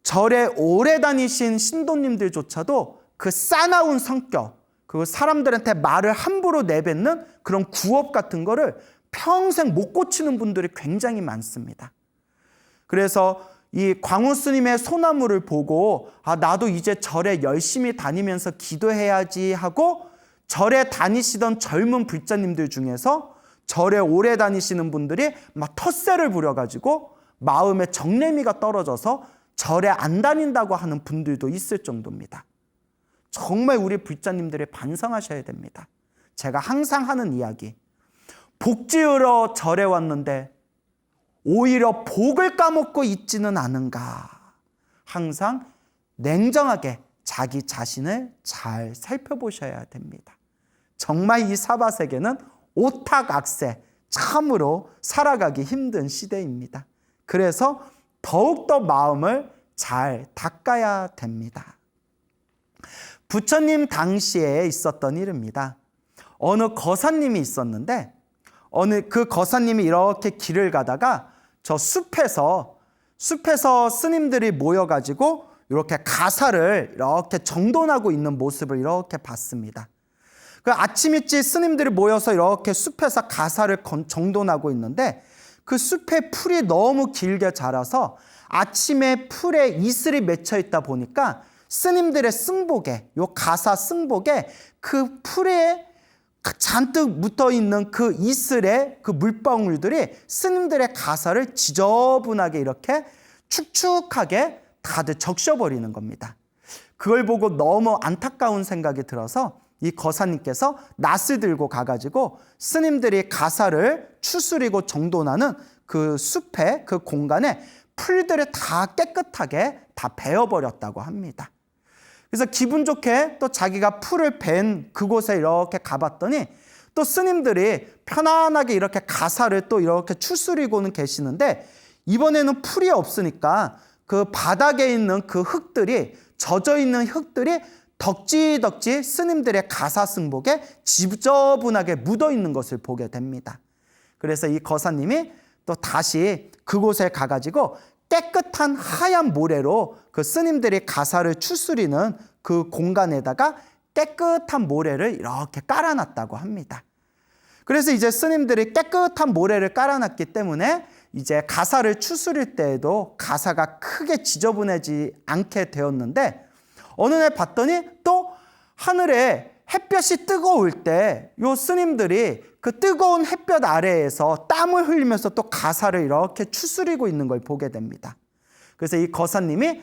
절에 오래 다니신 신도님들조차도 그 싸나운 성격, 그 사람들한테 말을 함부로 내뱉는 그런 구업 같은 거를 평생 못 고치는 분들이 굉장히 많습니다. 그래서 이 광우 스님의 소나무를 보고 나도 이제 절에 열심히 다니면서 기도해야지 하고 절에 다니시던 젊은 불자님들 중에서 절에 오래 다니시는 분들이 막 텃세를 부려가지고 마음에 정내미가 떨어져서 절에 안 다닌다고 하는 분들도 있을 정도입니다. 정말 우리 불자님들이 반성하셔야 됩니다. 제가 항상 하는 이야기, 복 지으러 절에 왔는데 오히려 복을 까먹고 있지는 않은가. 항상 냉정하게 자기 자신을 잘 살펴보셔야 됩니다. 정말 이 사바세계는 오탁악세, 참으로 살아가기 힘든 시대입니다. 그래서 더욱더 마음을 잘 닦아야 됩니다. 부처님 당시에 있었던 일입니다. 어느 거사님이 있었는데 어느 그 거사님이 이렇게 길을 가다가 저 숲에서 스님들이 모여가지고 이렇게 가사를 이렇게 정돈하고 있는 모습을 이렇게 봤습니다. 그 아침 일찍 스님들이 모여서 이렇게 숲에서 가사를 정돈하고 있는데 그 숲에 풀이 너무 길게 자라서 아침에 풀에 이슬이 맺혀 있다 보니까 스님들의 승복에, 요 가사 승복에 그 풀에 잔뜩 묻어 있는 그 이슬의 그 물방울들이 스님들의 가사를 지저분하게 이렇게 축축하게 다들 적셔버리는 겁니다. 그걸 보고 너무 안타까운 생각이 들어서 이 거사님께서 낫을 들고 가가지고 스님들이 가사를 추스리고 정돈하는 그 숲의 그 공간에 풀들을 다 깨끗하게 다 베어버렸다고 합니다. 그래서 기분 좋게 또 자기가 풀을 벤 그곳에 이렇게 가봤더니 또 스님들이 편안하게 이렇게 가사를 또 이렇게 추스리고는 계시는데, 이번에는 풀이 없으니까 그 바닥에 있는 그 흙들이, 젖어 있는 흙들이 덕지덕지 스님들의 가사 승복에 지저분하게 묻어 있는 것을 보게 됩니다. 그래서 이 거사님이 또 다시 그곳에 가가지고 깨끗한 하얀 모래로 그 스님들이 가사를 추스리는 그 공간에다가 깨끗한 모래를 이렇게 깔아놨다고 합니다. 그래서 이제 스님들이 깨끗한 모래를 깔아놨기 때문에 이제 가사를 추스릴 때에도 가사가 크게 지저분해지지 않게 되었는데, 어느 날 봤더니 또 하늘에 햇볕이 뜨거울 때 요 스님들이 그 뜨거운 햇볕 아래에서 땀을 흘리면서 또 가사를 이렇게 추스리고 있는 걸 보게 됩니다. 그래서 이 거사님이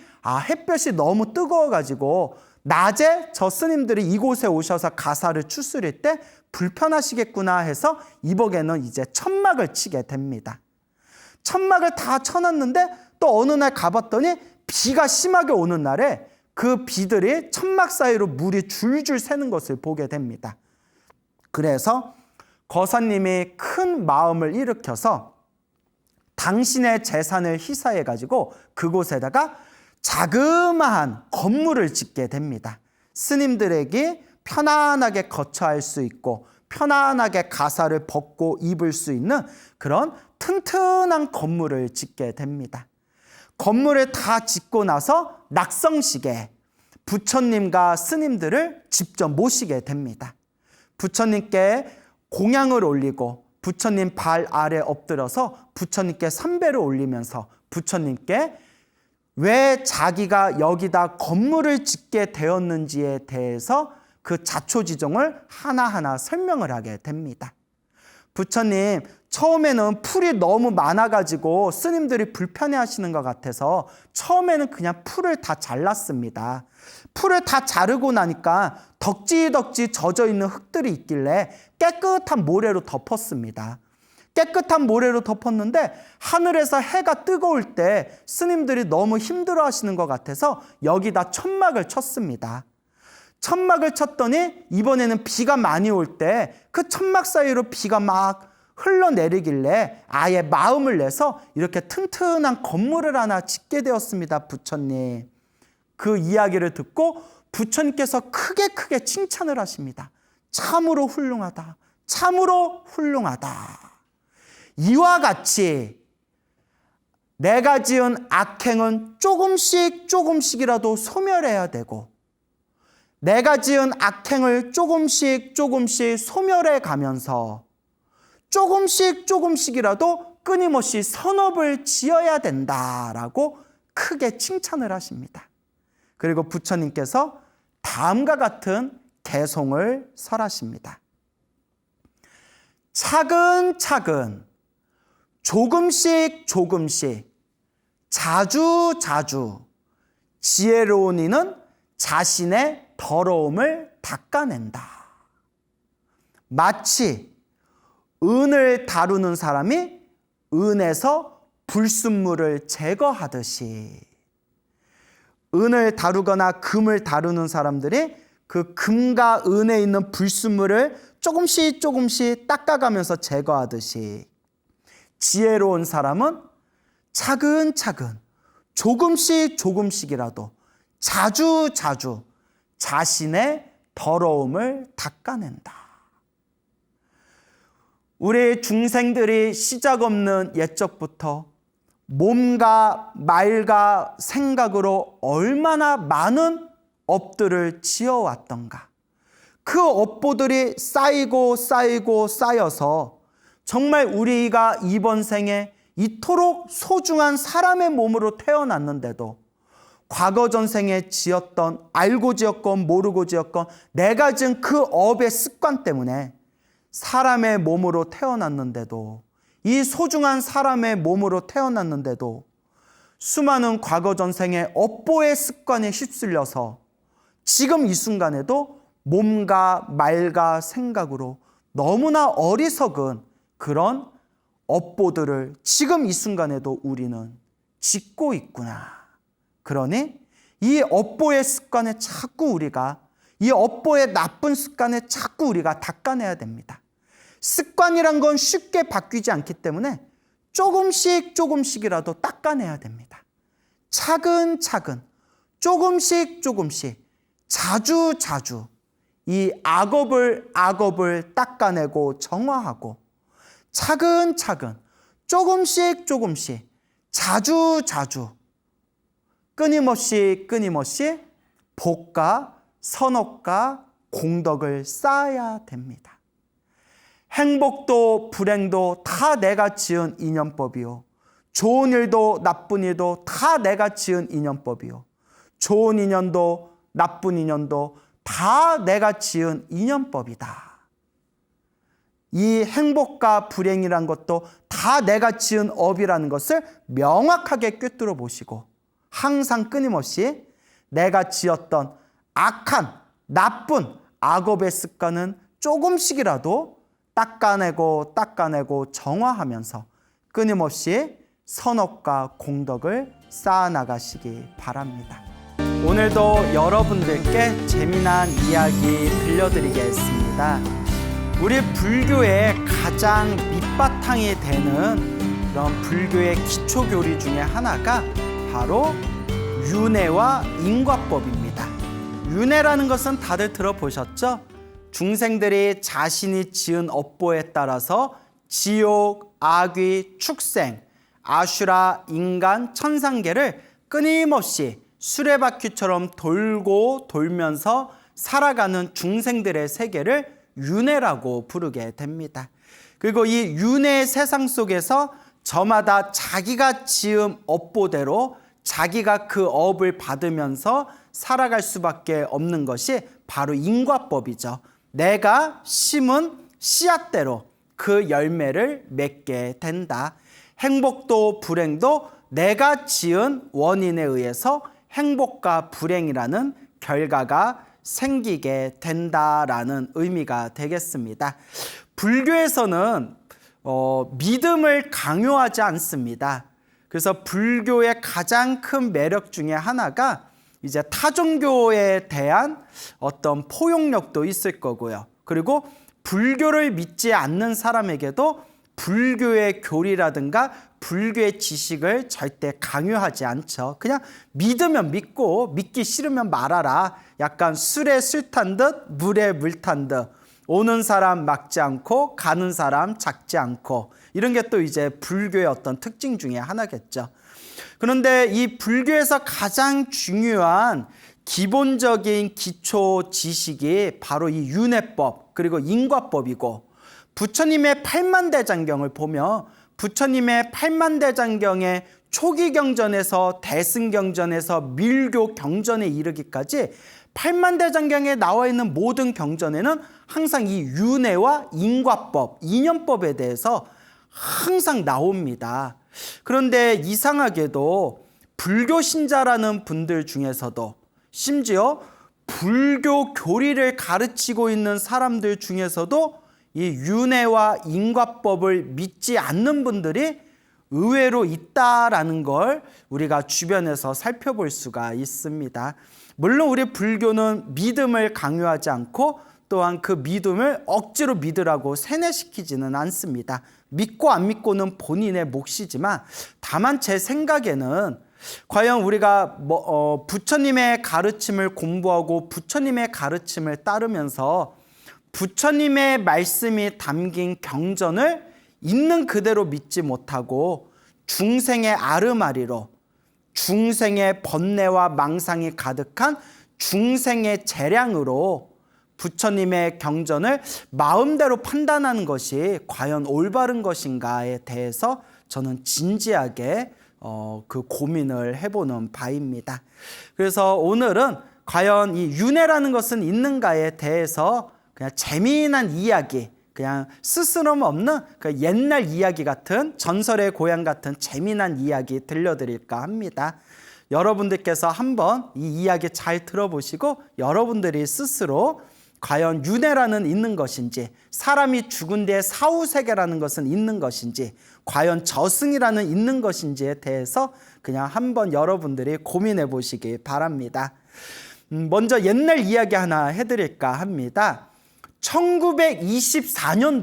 햇볕이 너무 뜨거워가지고 낮에 저 스님들이 이곳에 오셔서 가사를 추스릴 때 불편하시겠구나 해서 이복에는 이제 천막을 치게 됩니다. 천막을 다 쳐놨는데 또 어느 날 가봤더니 비가 심하게 오는 날에 그 비들이 천막 사이로 물이 줄줄 새는 것을 보게 됩니다. 그래서 거사님이 큰 마음을 일으켜서 당신의 재산을 희사해가지고 그곳에다가 자그마한 건물을 짓게 됩니다. 스님들에게 편안하게 거처할 수 있고 편안하게 가사를 벗고 입을 수 있는 그런 튼튼한 건물을 짓게 됩니다. 건물을 다 짓고 나서 낙성식에 부처님과 스님들을 직접 모시게 됩니다. 부처님께 공양을 올리고 부처님 발 아래 엎드려서 부처님께 삼배를 올리면서 부처님께 왜 자기가 여기다 건물을 짓게 되었는지에 대해서 그 자초지종을 하나하나 설명을 하게 됩니다. 부처님, 처음에는 풀이 너무 많아가지고 스님들이 불편해하시는 것 같아서 처음에는 그냥 풀을 다 잘랐습니다. 풀을 다 자르고 나니까 덕지덕지 젖어있는 흙들이 있길래 깨끗한 모래로 덮었습니다. 깨끗한 모래로 덮었는데 하늘에서 해가 뜨거울 때 스님들이 너무 힘들어 하시는 것 같아서 여기다 천막을 쳤습니다. 천막을 쳤더니 이번에는 비가 많이 올 때 그 천막 사이로 비가 막 흘러내리길래 아예 마음을 내서 이렇게 튼튼한 건물을 하나 짓게 되었습니다, 부처님. 그 이야기를 듣고 부처님께서 크게 칭찬을 하십니다. 참으로 훌륭하다. 참으로 훌륭하다. 이와 같이 내가 지은 악행은 조금씩이라도 소멸해야 되고 내가 지은 악행을 조금씩 소멸해 가면서 조금씩이라도 끊임없이 선업을 지어야 된다라고 크게 칭찬을 하십니다. 그리고 부처님께서 다음과 같은 개송을 설하십니다. 차근차근 조금씩 자주 지혜로운 이는 자신의 더러움을 닦아낸다. 마치 은을 다루는 사람이 은에서 불순물을 제거하듯이 은을 다루거나 금을 다루는 사람들이 그 금과 은에 있는 불순물을 조금씩 닦아가면서 제거하듯이 지혜로운 사람은 차근차근 조금씩이라도 자주 자신의 더러움을 닦아낸다. 우리 중생들이 시작없는 옛적부터 몸과 말과 생각으로 얼마나 많은 업들을 지어왔던가. 그 업보들이 쌓여서 정말 우리가 이번 생에 이토록 소중한 사람의 몸으로 태어났는데도 과거 전생에 지었던, 알고 지었건 모르고 지었건 내가 지은 그 업의 습관 때문에 사람의 몸으로 태어났는데도, 이 소중한 사람의 몸으로 태어났는데도 수많은 과거 전생의 업보의 습관에 휩쓸려서 지금 이 순간에도 몸과 말과 생각으로 너무나 어리석은 그런 업보들을 지금 이 순간에도 우리는 짓고 있구나. 그러니 이 업보의 습관에 자꾸 우리가, 이 업보의 나쁜 습관에 자꾸 우리가 닦아내야 됩니다. 습관이란 건 쉽게 바뀌지 않기 때문에 조금씩이라도 닦아내야 됩니다. 차근차근, 조금씩 자주 이 악업을 닦아내고 정화하고, 차근차근, 조금씩 자주 끊임없이 복과 선업과 공덕을 쌓아야 됩니다. 행복도 불행도 다 내가 지은 인연법이요. 좋은 일도 나쁜 일도 다 내가 지은 인연법이요. 좋은 인연도 나쁜 인연도 다 내가 지은 인연법이다. 이 행복과 불행이란 것도 다 내가 지은 업이라는 것을 명확하게 꿰뚫어 보시고, 항상 끊임없이 내가 지었던 악한 나쁜 악업의 습관은 조금씩이라도 닦아내고 정화하면서 끊임없이 선업과 공덕을 쌓아나가시기 바랍니다. 오늘도 여러분들께 재미난 이야기 들려드리겠습니다. 우리 불교의 가장 밑바탕이 되는 그런 불교의 기초교리 중에 하나가 바로 윤회와 인과법입니다. 윤회라는 것은 다들 들어보셨죠? 중생들이 자신이 지은 업보에 따라서 지옥, 악귀, 축생, 아슈라, 인간, 천상계를 끊임없이 수레바퀴처럼 돌고 돌면서 살아가는 중생들의 세계를 윤회라고 부르게 됩니다. 그리고 이 윤회의 세상 속에서 저마다 자기가 지은 업보대로 자기가 그 업을 받으면서 살아갈 수밖에 없는 것이 바로 인과법이죠. 내가 심은 씨앗대로 그 열매를 맺게 된다. 행복도 불행도 내가 지은 원인에 의해서 행복과 불행이라는 결과가 생기게 된다라는 의미가 되겠습니다. 불교에서는 믿음을 강요하지 않습니다. 그래서 불교의 가장 큰 매력 중에 하나가 이제 타종교에 대한 어떤 포용력도 있을 거고요. 그리고 불교를 믿지 않는 사람에게도 불교의 교리라든가 불교의 지식을 절대 강요하지 않죠. 그냥 믿으면 믿고 믿기 싫으면 말아라. 약간 술에 술 탄 듯 물에 물 탄 듯 오는 사람 막지 않고 가는 사람 작지 않고, 이런 게 또 이제 불교의 어떤 특징 중에 하나겠죠. 그런데 이 불교에서 가장 중요한 기본적인 기초 지식이 바로 이 윤회법 그리고 인과법이고, 부처님의 팔만대장경을 보면 부처님의 팔만대장경의 초기 경전에서 대승경전에서 밀교 경전에 이르기까지 팔만대장경에 나와 있는 모든 경전에는 항상 이 윤회와 인과법, 인연법에 대해서 항상 나옵니다. 그런데 이상하게도 불교 신자라는 분들 중에서도, 심지어 불교 교리를 가르치고 있는 사람들 중에서도 이 윤회와 인과법을 믿지 않는 분들이 의외로 있다라는 걸 우리가 주변에서 살펴볼 수가 있습니다. 물론 우리 불교는 믿음을 강요하지 않고 또한 그 믿음을 억지로 믿으라고 세뇌시키지는 않습니다. 믿고 안 믿고는 본인의 몫이지만, 다만 제 생각에는 과연 우리가 부처님의 가르침을 공부하고 부처님의 가르침을 따르면서 부처님의 말씀이 담긴 경전을 있는 그대로 믿지 못하고 중생의 아르마리로, 중생의 번뇌와 망상이 가득한 중생의 재량으로 부처님의 경전을 마음대로 판단하는 것이 과연 올바른 것인가에 대해서 저는 진지하게 그 고민을 해보는 바입니다. 그래서 오늘은 과연 이 윤회라는 것은 있는가에 대해서 그냥 재미난 이야기, 그냥 스스럼 없는 그 옛날 이야기 같은, 전설의 고향 같은 재미난 이야기 들려드릴까 합니다. 여러분들께서 한번 이 이야기 잘 들어보시고 여러분들이 스스로 과연 윤회라는 있는 것인지, 사람이 죽은 뒤에 사후세계라는 것은 있는 것인지, 과연 저승이라는 있는 것인지에 대해서 그냥 한번 여러분들이 고민해 보시기 바랍니다. 먼저 옛날 이야기 하나 해드릴까 합니다. 1924년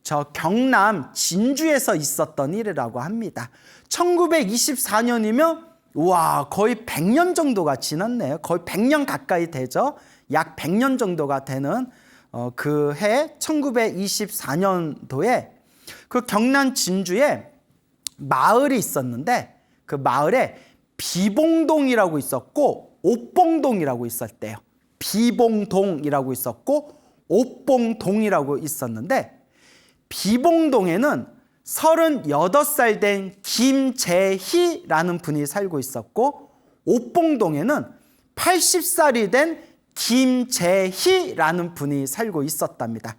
저 경남 진주에서 있었던 일이라고 합니다. 1924년이면 와, 거의 100년 정도가 지났네요. 거의 100년 가까이 되죠. 약 100년 정도가 되는 그 해 1924년도에 그 경남 진주에 마을이 있었는데 그 마을에 비봉동이라고 있었고 옥봉동이라고 있었대요. 비봉동이라고 있었고 옥봉동이라고 있었는데, 비봉동에는 38살 된 김재희라는 분이 살고 있었고, 옥봉동에는 80살이 된 김재희라는 분이 살고 있었답니다.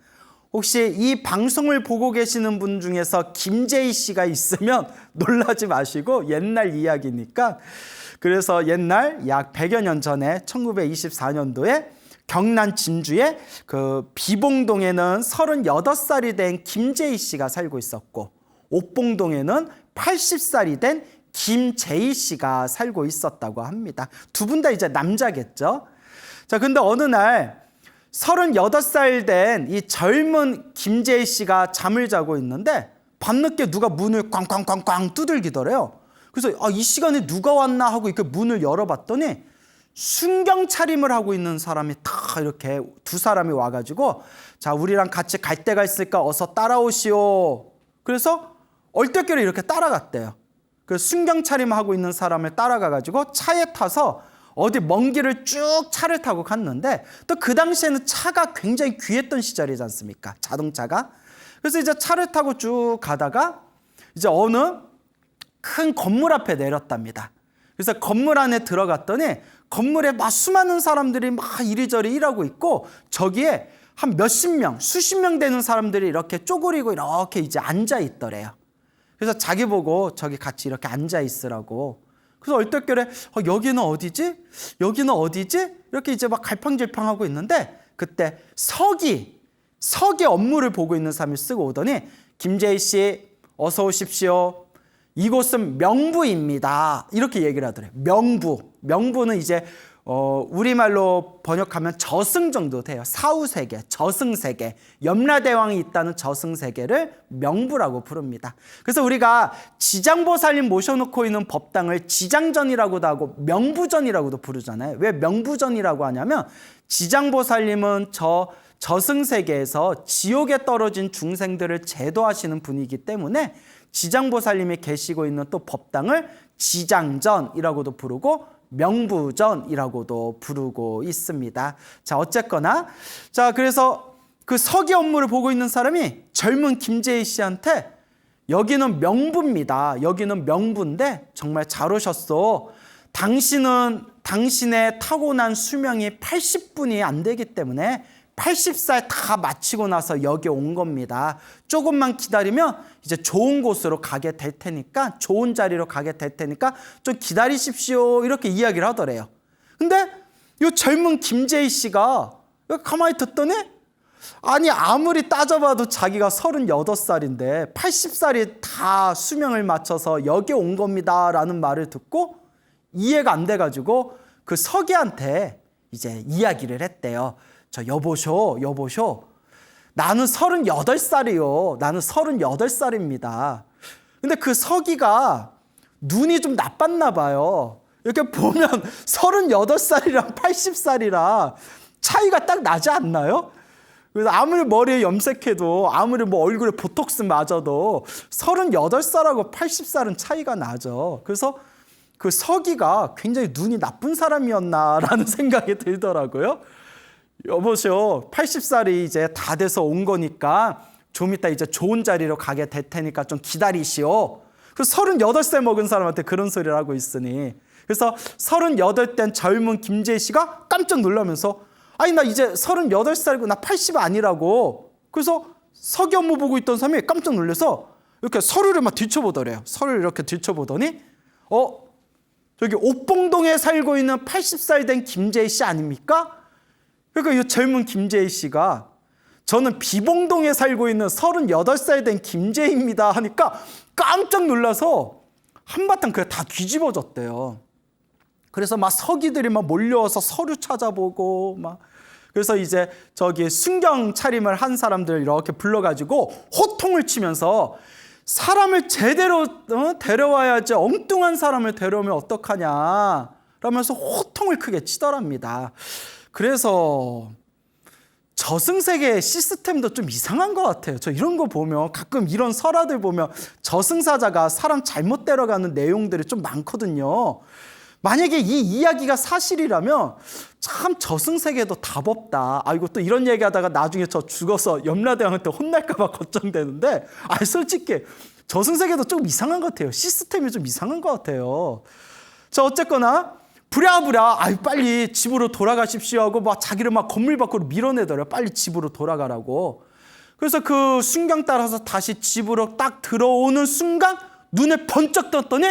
혹시 이 방송을 보고 계시는 분 중에서 김재희 씨가 있으면 놀라지 마시고, 옛날 이야기니까. 그래서 옛날 약 100여 년 전에 1924년도에 경남 진주에 그 비봉동에는 38살이 된 김재희 씨가 살고 있었고, 옥봉동에는 80살이 된 김재희 씨가 살고 있었다고 합니다. 두 분 다 이제 남자겠죠. 자, 근데 어느 날 38살 된 이 젊은 김재희 씨가 잠을 자고 있는데 밤늦게 누가 문을 꽝꽝꽝꽝 두들기더래요. 그래서 이 시간에 누가 왔나 하고 이렇게 문을 열어봤더니 순경 차림을 하고 있는 사람이 다 이렇게 두 사람이 와가지고, 자, 우리랑 같이 갈 데가 있을까 어서 따라오시오. 그래서 얼떨결에 이렇게 따라갔대요. 그 순경 차림하고 있는 사람을 따라가가지고 차에 타서 어디 먼 길을 쭉 차를 타고 갔는데, 또 그 당시에는 차가 굉장히 귀했던 시절이지 않습니까? 자동차가. 그래서 이제 차를 타고 쭉 가다가 이제 어느 큰 건물 앞에 내렸답니다. 그래서 건물 안에 들어갔더니 건물에 막 수많은 사람들이 막 이리저리 일하고 있고, 저기에 한 몇십 명, 수십 명 되는 사람들이 이렇게 쪼그리고 이렇게 이제 앉아 있더래요. 그래서 자기 보고 저기 같이 이렇게 앉아 있으라고. 그래서 얼떨결에 여기는 어디지? 여기는 어디지? 이렇게 이제 막 갈팡질팡하고 있는데, 그때 서기 업무를 보고 있는 사람이 쓰고 오더니, 김재희 씨 어서 오십시오. 이곳은 명부입니다. 이렇게 얘기를 하더래요. 명부는 이제 우리말로 번역하면 저승 정도 돼요. 사후세계, 저승세계, 염라대왕이 있다는 저승세계를 명부라고 부릅니다. 그래서 우리가 지장보살님 모셔놓고 있는 법당을 지장전이라고도 하고 명부전이라고도 부르잖아요. 왜 명부전이라고 하냐면, 지장보살님은 저승세계에서 지옥에 떨어진 중생들을 제도하시는 분이기 때문에 지장보살님이 계시고 있는 또 법당을 지장전이라고도 부르고 명부전이라고도 부르고 있습니다. 자, 어쨌거나, 자, 그래서 그 서기 업무를 보고 있는 사람이 젊은 김재희 씨한테 여기는 명부입니다. 여기는 명부인데 정말 잘 오셨어. 당신의 타고난 수명이 80분이 안 되기 때문에 80살 다 마치고 나서 여기 온 겁니다. 조금만 기다리면 이제 좋은 곳으로 가게 될 테니까, 좋은 자리로 가게 될 테니까 좀 기다리십시오. 이렇게 이야기를 하더래요. 근데 이 젊은 김재희 씨가 가만히 듣더니, 아니 아무리 따져봐도 자기가 38살인데 80살이 다 수명을 마쳐서 여기 온 겁니다 라는 말을 듣고 이해가 안 돼가지고 그 서기한테 이제 이야기를 했대요. 저 여보쇼 나는 38살이요. 나는 38살입니다. 근데 그 서기가 눈이 좀 나빴나 봐요. 이렇게 보면 38살이랑 80살이랑 차이가 딱 나지 않나요? 그래서 아무리 머리에 염색해도, 아무리 뭐 얼굴에 보톡스 맞아도 38살하고 80살은 차이가 나죠. 그래서 그 서기가 굉장히 눈이 나쁜 사람이었나라는 생각이 들더라고요. 여보세요, 80살이 이제 다 돼서 온 거니까 좀 이따 이제 좋은 자리로 가게 될 테니까 좀 기다리시오. 그래서 38살 먹은 사람한테 그런 소리를 하고 있으니, 그래서 38된 젊은 김재희 씨가 깜짝 놀라면서, 아니 나 이제 38살이고 나 80 아니라고. 그래서 서기 업무 보고 있던 사람이 깜짝 놀라서 이렇게 서류를 막 뒤쳐보더래요. 서류를 이렇게 뒤쳐보더니 저기 옥봉동에 살고 있는 80살 된 김재희 씨 아닙니까? 그러니까 이 젊은 김재희 씨가 저는 비봉동에 살고 있는 38살 된 김재희입니다 하니까 깜짝 놀라서 한바탕 그게 다 뒤집어졌대요. 그래서 막 서기들이 막 몰려와서 서류 찾아보고 막 그래서 이제 저기 순경 차림을 한 사람들 이렇게 불러가지고 호통을 치면서 사람을 제대로 데려와야지 엉뚱한 사람을 데려오면 어떡하냐 라면서 호통을 크게 치더랍니다. 그래서 저승세계 시스템도 좀 이상한 것 같아요. 저 이런 거 보면 가끔 이런 설화들 보면 저승사자가 사람 잘못 데려가는 내용들이 좀 많거든요. 만약에 이 이야기가 사실이라면 참 저승세계도 답 없다. 이거 또 이런 얘기하다가 나중에 저 죽어서 염라대왕한테 혼날까 봐 걱정되는데 솔직히 저승세계도 좀 이상한 것 같아요. 시스템이 좀 이상한 것 같아요. 자, 어쨌거나 부랴부랴 빨리 집으로 돌아가십시오 하고 막 자기를 막 건물 밖으로 밀어내더래요. 빨리 집으로 돌아가라고. 그래서 그 순경 따라서 다시 집으로 딱 들어오는 순간 눈에 번쩍 떴더니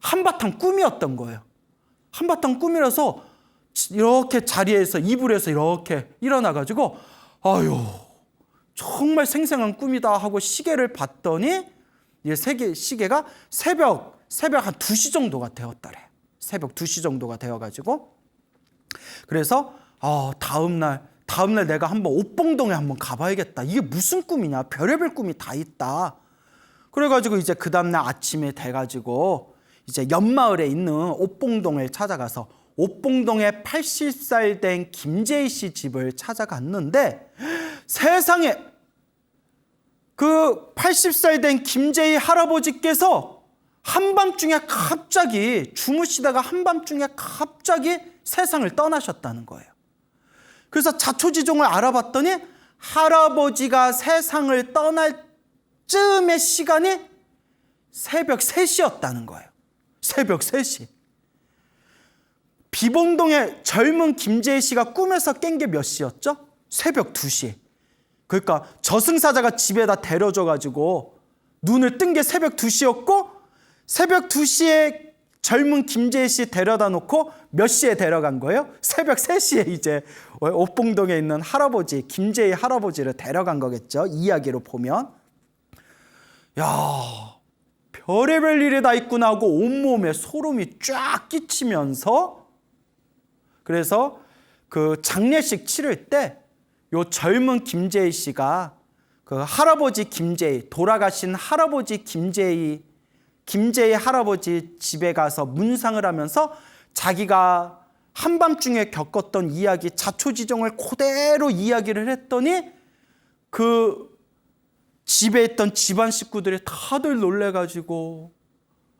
한바탕 꿈이었던 거예요. 한바탕 꿈이라서 이렇게 자리에서 이불에서 이렇게 일어나가지고 아유 정말 생생한 꿈이다 하고 시계를 봤더니 시계가 새벽 한 2시 정도가 되었더래. 새벽 2시 정도가 되어가지고 그래서 다음날 내가 한번 옥봉동에 한번 가봐야겠다. 이게 무슨 꿈이냐. 별의별 꿈이 다 있다. 그래가지고 이제 그 다음날 아침에 돼가지고 이제 옆마을에 있는 옥봉동을 찾아가서 옥봉동에 80살 된 김재희 씨 집을 찾아갔는데 세상에 그 80살 된 김재희 할아버지께서 한밤중에 갑자기 주무시다가 한밤중에 갑자기 세상을 떠나셨다는 거예요. 그래서 자초지종을 알아봤더니 할아버지가 세상을 떠날 쯤의 시간이 새벽 3시였다는 거예요. 새벽 3시. 비봉동의 젊은 김재희 씨가 꿈에서 깬 게 몇 시였죠? 새벽 2시. 그러니까 저승사자가 집에다 데려줘가지고 눈을 뜬 게 새벽 2시였고 새벽 2시에 젊은 김재희 씨 데려다 놓고 몇 시에 데려간 거예요? 새벽 3시에 이제 옥봉동에 있는 할아버지, 김재희 할아버지를 데려간 거겠죠. 이야기로 보면. 야, 별의별 일이 다 있구나 하고 온몸에 소름이 쫙 끼치면서 그래서 그 장례식 치를 때 요 젊은 김재희 씨가 그 할아버지 김재희, 돌아가신 할아버지 김재희 할아버지 집에 가서 문상을 하면서 자기가 한밤중에 겪었던 이야기, 자초지종을 그대로 이야기를 했더니 그 집에 있던 집안 식구들이 다들 놀래가지고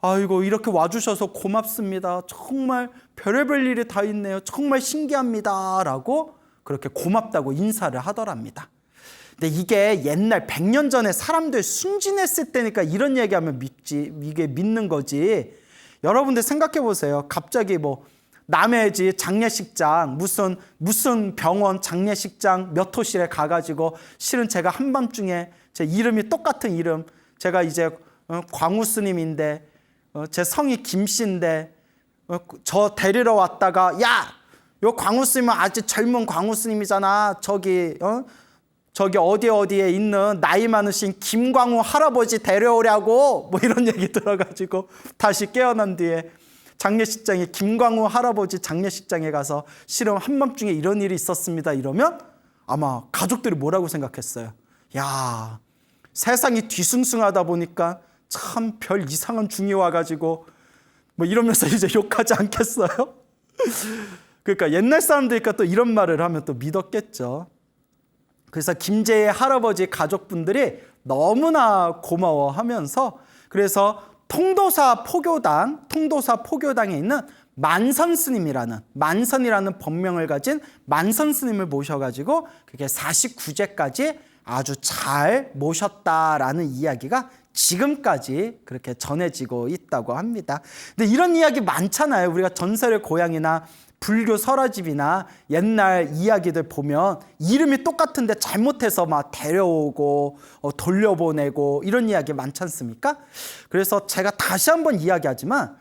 아이고 이렇게 와주셔서 고맙습니다. 정말 별의별 일이 다 있네요. 정말 신기합니다. 라고 그렇게 고맙다고 인사를 하더랍니다. 근데 이게 옛날 100년 전에 사람들 순진했을 때니까 이런 얘기하면 이게 믿는 거지. 여러분들 생각해 보세요. 갑자기 뭐 남의 집 장례식장 무슨 병원 장례식장 몇 호실에 가가지고 실은 제가 한밤중에 제 이름이 똑같은 이름 제가 이제 광우 스님인데 제 성이 김씨인데 저 데리러 왔다가 야! 요 광우 스님은 아직 젊은 광우 스님이잖아. 저기 어디에 있는 나이 많으신 김광우 할아버지 데려오려고 뭐 이런 얘기 들어가지고 다시 깨어난 뒤에 장례식장에 김광우 할아버지 장례식장에 가서 실은 한밤중에 이런 일이 있었습니다. 이러면 아마 가족들이 뭐라고 생각했어요? 야, 세상이 뒤숭숭하다 보니까 참 별 이상한 중이 와가지고 뭐 이러면서 이제 욕하지 않겠어요? 그러니까 옛날 사람들이니까 또 이런 말을 하면 또 믿었겠죠. 그래서 김재희 할아버지 가족분들이 너무나 고마워하면서 그래서 통도사 포교당에 있는 만선이라는 법명을 가진 만선 스님을 모셔가지고 그게 49제까지 아주 잘 모셨다라는 이야기가 지금까지 그렇게 전해지고 있다고 합니다. 근데 이런 이야기 많잖아요. 우리가 전설의 고향이나 불교 설화집이나 옛날 이야기들 보면 이름이 똑같은데 잘못해서 막 데려오고 돌려보내고 이런 이야기 많지 않습니까? 그래서 제가 다시 한번 이야기하지만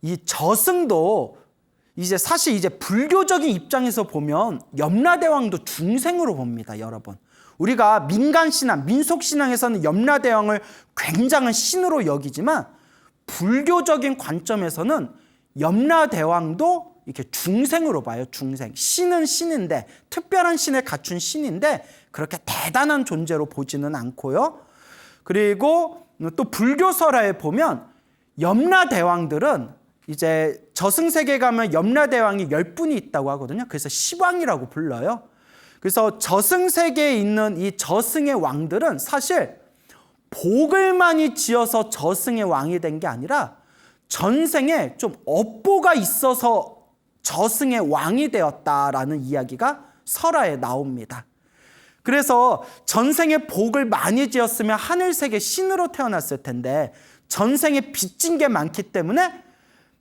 이 저승도 이제 사실 이제 불교적인 입장에서 보면 염라대왕도 중생으로 봅니다, 여러분. 우리가 민간신앙, 민속신앙에서는 염라대왕을 굉장한 신으로 여기지만 불교적인 관점에서는 염라대왕도 이렇게 중생으로 봐요, 중생. 신은 신인데, 특별한 신을 갖춘 신인데 그렇게 대단한 존재로 보지는 않고요. 그리고 또 불교설화에 보면 염라대왕들은 이제 저승세계 가면 염라대왕이 10분이 있다고 하거든요. 그래서 시왕이라고 불러요. 그래서 저승세계에 있는 이 저승의 왕들은 사실 복을 많이 지어서 저승의 왕이 된 게 아니라 전생에 좀 업보가 있어서 저승의 왕이 되었다라는 이야기가 설화에 나옵니다. 그래서 전생에 복을 많이 지었으면 하늘세계 신으로 태어났을 텐데 전생에 빚진 게 많기 때문에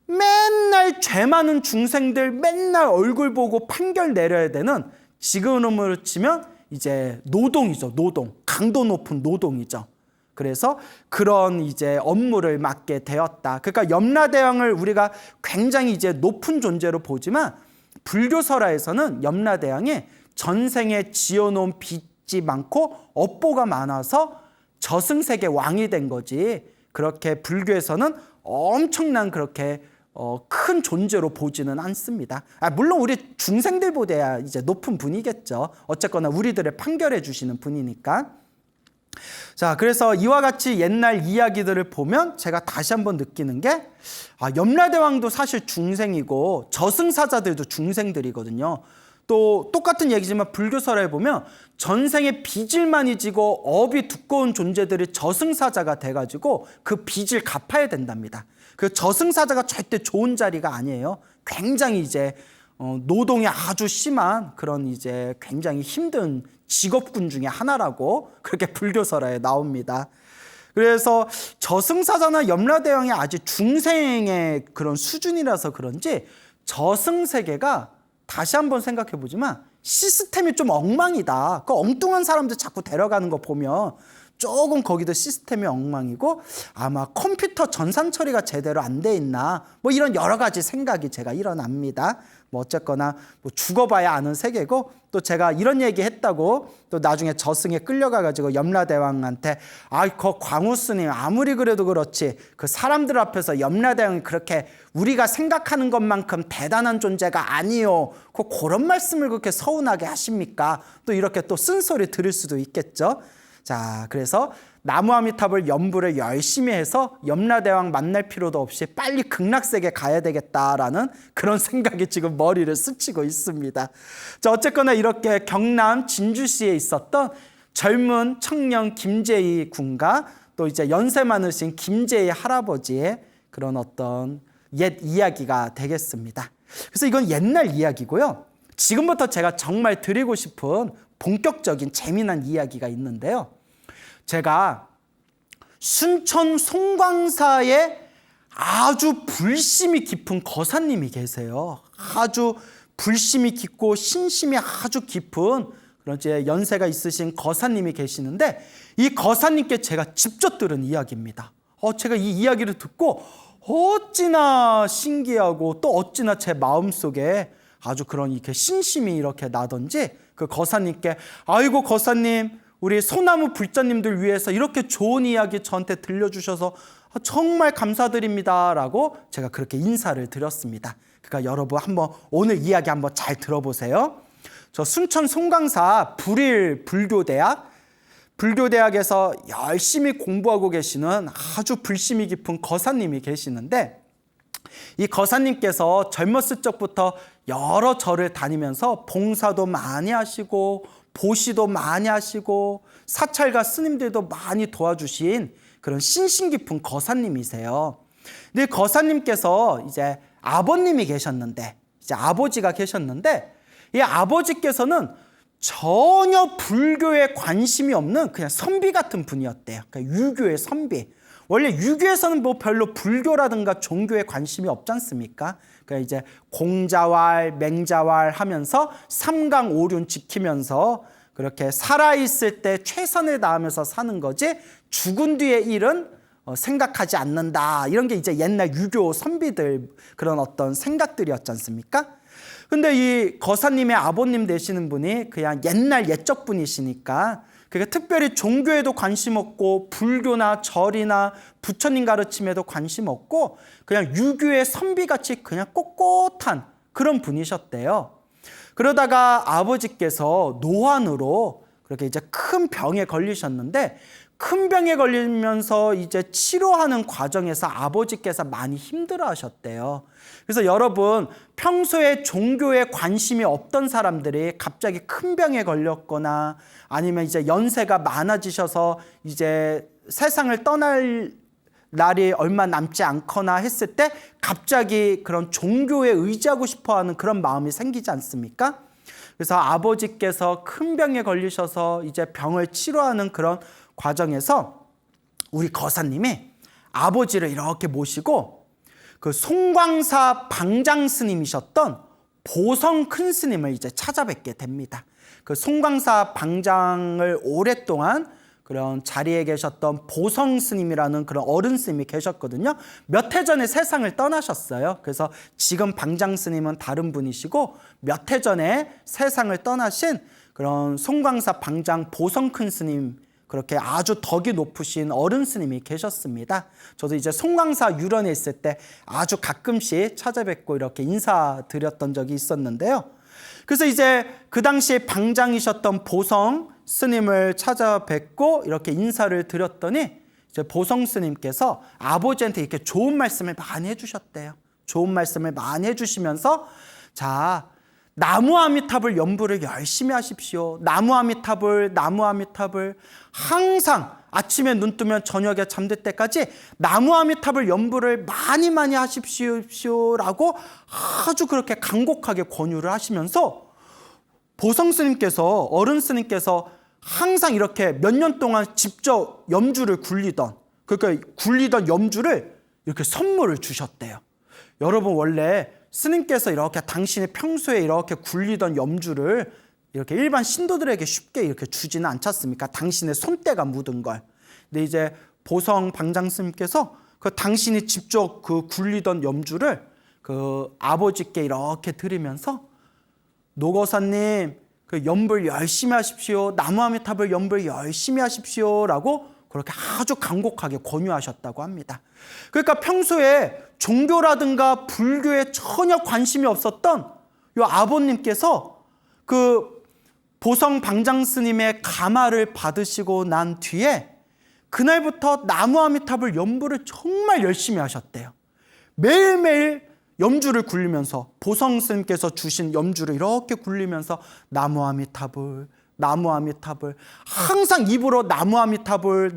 맨날 죄 많은 중생들 맨날 얼굴 보고 판결 내려야 되는, 지금으로 치면 이제 노동이죠. 노동. 강도 높은 노동이죠. 그래서 그런 이제 업무를 맡게 되었다. 그러니까 염라대왕을 우리가 굉장히 이제 높은 존재로 보지만 불교설화에서는 염라대왕이 전생에 지어놓은 빚이 많고 업보가 많아서 저승세계 왕이 된 거지, 그렇게 불교에서는 엄청난 그렇게 큰 존재로 보지는 않습니다. 물론 우리 중생들보다 이제 높은 분이겠죠. 어쨌거나 우리들을 판결해 주시는 분이니까. 자, 그래서 이와 같이 옛날 이야기들을 보면 제가 다시 한번 느끼는 게, 염라대왕도 사실 중생이고 저승사자들도 중생들이거든요. 또 똑같은 얘기지만 불교설에 보면 전생에 빚을 많이 지고 업이 두꺼운 존재들이 저승사자가 돼가지고 그 빚을 갚아야 된답니다. 그 저승사자가 절대 좋은 자리가 아니에요. 굉장히 이제 노동이 아주 심한 그런 이제 굉장히 힘든 직업군 중에 하나라고 그렇게 불교설화에 나옵니다. 그래서 저승사자나 염라대왕이 아직 중생의 그런 수준이라서 그런지 저승세계가, 다시 한번 생각해 보지만 시스템이 좀 엉망이다. 그 엉뚱한 사람들 자꾸 데려가는 거 보면 조금 거기도 시스템이 엉망이고 아마 컴퓨터 전산 처리가 제대로 안 돼 있나, 뭐 이런 여러 가지 생각이 제가 일어납니다. 뭐 어쨌거나 뭐 죽어봐야 아는 세계고, 또 제가 이런 얘기 했다고 또 나중에 저승에 끌려가가지고 염라대왕한테 그 광우스님 아무리 그래도 그렇지 그 사람들 앞에서 염라대왕이 그렇게 우리가 생각하는 것만큼 대단한 존재가 아니요, 그런 말씀을 그렇게 서운하게 하십니까? 또 이렇게 또 쓴소리 들을 수도 있겠죠. 자, 그래서 나무아미탑을 연부를 열심히 해서 염라대왕 만날 필요도 없이 빨리 극락세계 가야 되겠다라는 그런 생각이 지금 머리를 스치고 있습니다. 자, 어쨌거나 이렇게 경남 진주시에 있었던 젊은 청년 김재희 군과 또 이제 연세 많으신 김재희 할아버지의 그런 어떤 옛 이야기가 되겠습니다. 그래서 이건 옛날 이야기고요. 지금부터 제가 정말 드리고 싶은 본격적인 재미난 이야기가 있는데요. 제가 순천 송광사에 아주 불심이 깊은 거사님이 계세요. 아주 불심이 깊고 신심이 아주 깊은 그런 이제 연세가 있으신 거사님이 계시는데, 이 거사님께 제가 직접 들은 이야기입니다. 제가 이 이야기를 듣고 어찌나 신기하고 또 어찌나 제 마음속에 아주 그런 이렇게 신심이 이렇게 나던지, 그 거사님께 아이고 거사님, 우리 소나무 불자님들 위해서 이렇게 좋은 이야기 저한테 들려주셔서 정말 감사드립니다 라고 제가 그렇게 인사를 드렸습니다. 그러니까 여러분 한번 오늘 이야기 한번 잘 들어보세요. 저 순천 송광사 불일 불교대학에서 열심히 공부하고 계시는 아주 불심이 깊은 거사님이 계시는데, 이 거사님께서 젊었을 적부터 여러 절을 다니면서 봉사도 많이 하시고 보시도 많이 하시고 사찰가 스님들도 많이 도와주신 그런 신심 깊은 거사님이세요. 근데 거사님께서 이제 아버님이 계셨는데, 이제 아버지가 계셨는데, 이 아버지께서는 전혀 불교에 관심이 없는 그냥 선비 같은 분이었대요. 그러니까 유교의 선비. 원래 유교에서는 뭐 별로 불교라든가 종교에 관심이 없지 않습니까? 그러니까 이제 공자왈, 맹자왈 하면서 삼강오륜 지키면서 그렇게 살아있을 때 최선을 다하면서 사는 거지, 죽은 뒤의 일은 생각하지 않는다. 이런 게 이제 옛날 유교 선비들 그런 어떤 생각들이었지 않습니까? 근데 이 거사님의 아버님 되시는 분이 그냥 옛날 옛적 분이시니까 그게 특별히 종교에도 관심 없고 불교나 절이나 부처님 가르침에도 관심 없고 그냥 유교의 선비같이 그냥 꼿꼿한 그런 분이셨대요. 그러다가 아버지께서 노환으로 그렇게 이제 큰 병에 걸리셨는데 큰 병에 걸리면서 이제 치료하는 과정에서 아버지께서 많이 힘들어 하셨대요. 그래서 여러분, 평소에 종교에 관심이 없던 사람들이 갑자기 큰 병에 걸렸거나 아니면 이제 연세가 많아지셔서 이제 세상을 떠날 날이 얼마 남지 않거나 했을 때 갑자기 그런 종교에 의지하고 싶어 하는 그런 마음이 생기지 않습니까? 그래서 아버지께서 큰 병에 걸리셔서 이제 병을 치료하는 그런 과정에서 우리 거사님이 아버지를 이렇게 모시고 그 송광사 방장 스님이셨던 보성 큰 스님을 이제 찾아뵙게 됩니다. 그 송광사 방장을 오랫동안 그런 자리에 계셨던 보성 스님이라는 그런 어른 스님이 계셨거든요. 몇 해 전에 세상을 떠나셨어요. 그래서 지금 방장 스님은 다른 분이시고 몇 해 전에 세상을 떠나신 그런 송광사 방장 보성 큰 스님, 그렇게 아주 덕이 높으신 어른 스님이 계셨습니다. 저도 이제 송광사 유런에 있을 때 아주 가끔씩 찾아뵙고 이렇게 인사드렸던 적이 있었는데요. 그래서 이제 그 당시에 방장이셨던 보성 스님을 찾아뵙고 이렇게 인사를 드렸더니 이제 보성 스님께서 아버지한테 이렇게 좋은 말씀을 많이 해주셨대요. 좋은 말씀을 많이 해주시면서 자, 나무 아미탑을 연부를 열심히 하십시오. 나무 아미탑을 항상 아침에 눈 뜨면 저녁에 잠들 때까지 나무 아미탑을 연부를 많이 하십시오라고 아주 그렇게 간곡하게 권유를 하시면서 보성 스님께서, 어른 스님께서 항상 이렇게 몇 년 동안 직접 염주를 굴리던, 그러니까 굴리던 염주를 이렇게 선물을 주셨대요. 여러분, 원래 스님께서 이렇게 당신이 평소에 이렇게 굴리던 염주를 이렇게 일반 신도들에게 쉽게 이렇게 주지는 않지 않습니까? 당신의 손때가 묻은 걸. 근데 이제 보성 방장 스님께서 그 당신이 직접 그 굴리던 염주를 그 아버지께 이렇게 드리면서 노거사님, 그 염불 열심히 하십시오. 나무아미탑을 염불 열심히 하십시오라고 그렇게 아주 간곡하게 권유하셨다고 합니다. 그러니까 평소에 종교라든가 불교에 전혀 관심이 없었던 요 아버님께서 그 보성 방장 스님의 가마를 받으시고 난 뒤에 그날부터 나무아미탑을 염불을 정말 열심히 하셨대요. 매일매일 염주를 굴리면서 보성 스님께서 주신 염주를 이렇게 굴리면서 나무아미탑을 항상 입으로 나무아미탑을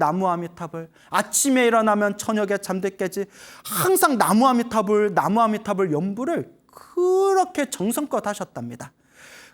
아침에 일어나면 저녁에 잠들 때까지 항상 나무아미탑을 염부를 그렇게 정성껏 하셨답니다.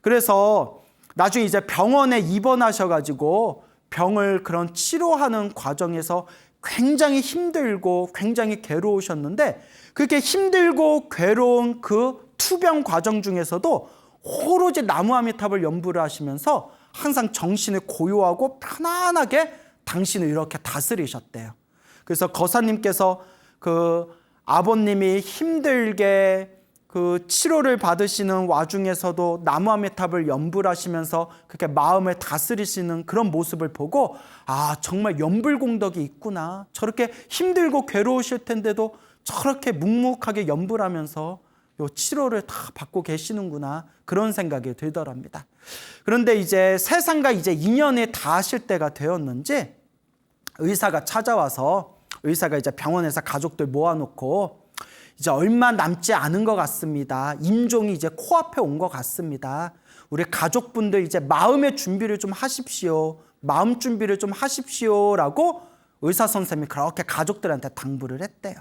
그래서 나중에 이제 병원에 입원하셔가지고 병을 그런 치료하는 과정에서 굉장히 힘들고 굉장히 괴로우셨는데 그렇게 힘들고 괴로운 그 투병 과정 중에서도 오로지 나무아미탑을 염부를 하시면서 항상 정신을 고요하고 편안하게 당신을 이렇게 다스리셨대요. 그래서 거사님께서 그 아버님이 힘들게 그 치료를 받으시는 와중에서도 나무아미탑을 염불 하시면서 그렇게 마음을 다스리시는 그런 모습을 보고 아, 정말 염불공덕이 있구나. 저렇게 힘들고 괴로우실 텐데도 저렇게 묵묵하게 염불하면서 요 치료를 다 받고 계시는구나. 그런 생각이 들더랍니다. 그런데 이제 세상과 이제 인연이 닿으실 때가 되었는지 의사가 찾아와서 의사가 이제 병원에서 가족들 모아놓고 이제 얼마 남지 않은 것 같습니다. 임종이 이제 코앞에 온 것 같습니다. 우리 가족분들 이제 마음의 준비를 좀 하십시오. 마음 준비를 좀 하십시오라고 의사 선생님이 그렇게 가족들한테 당부를 했대요.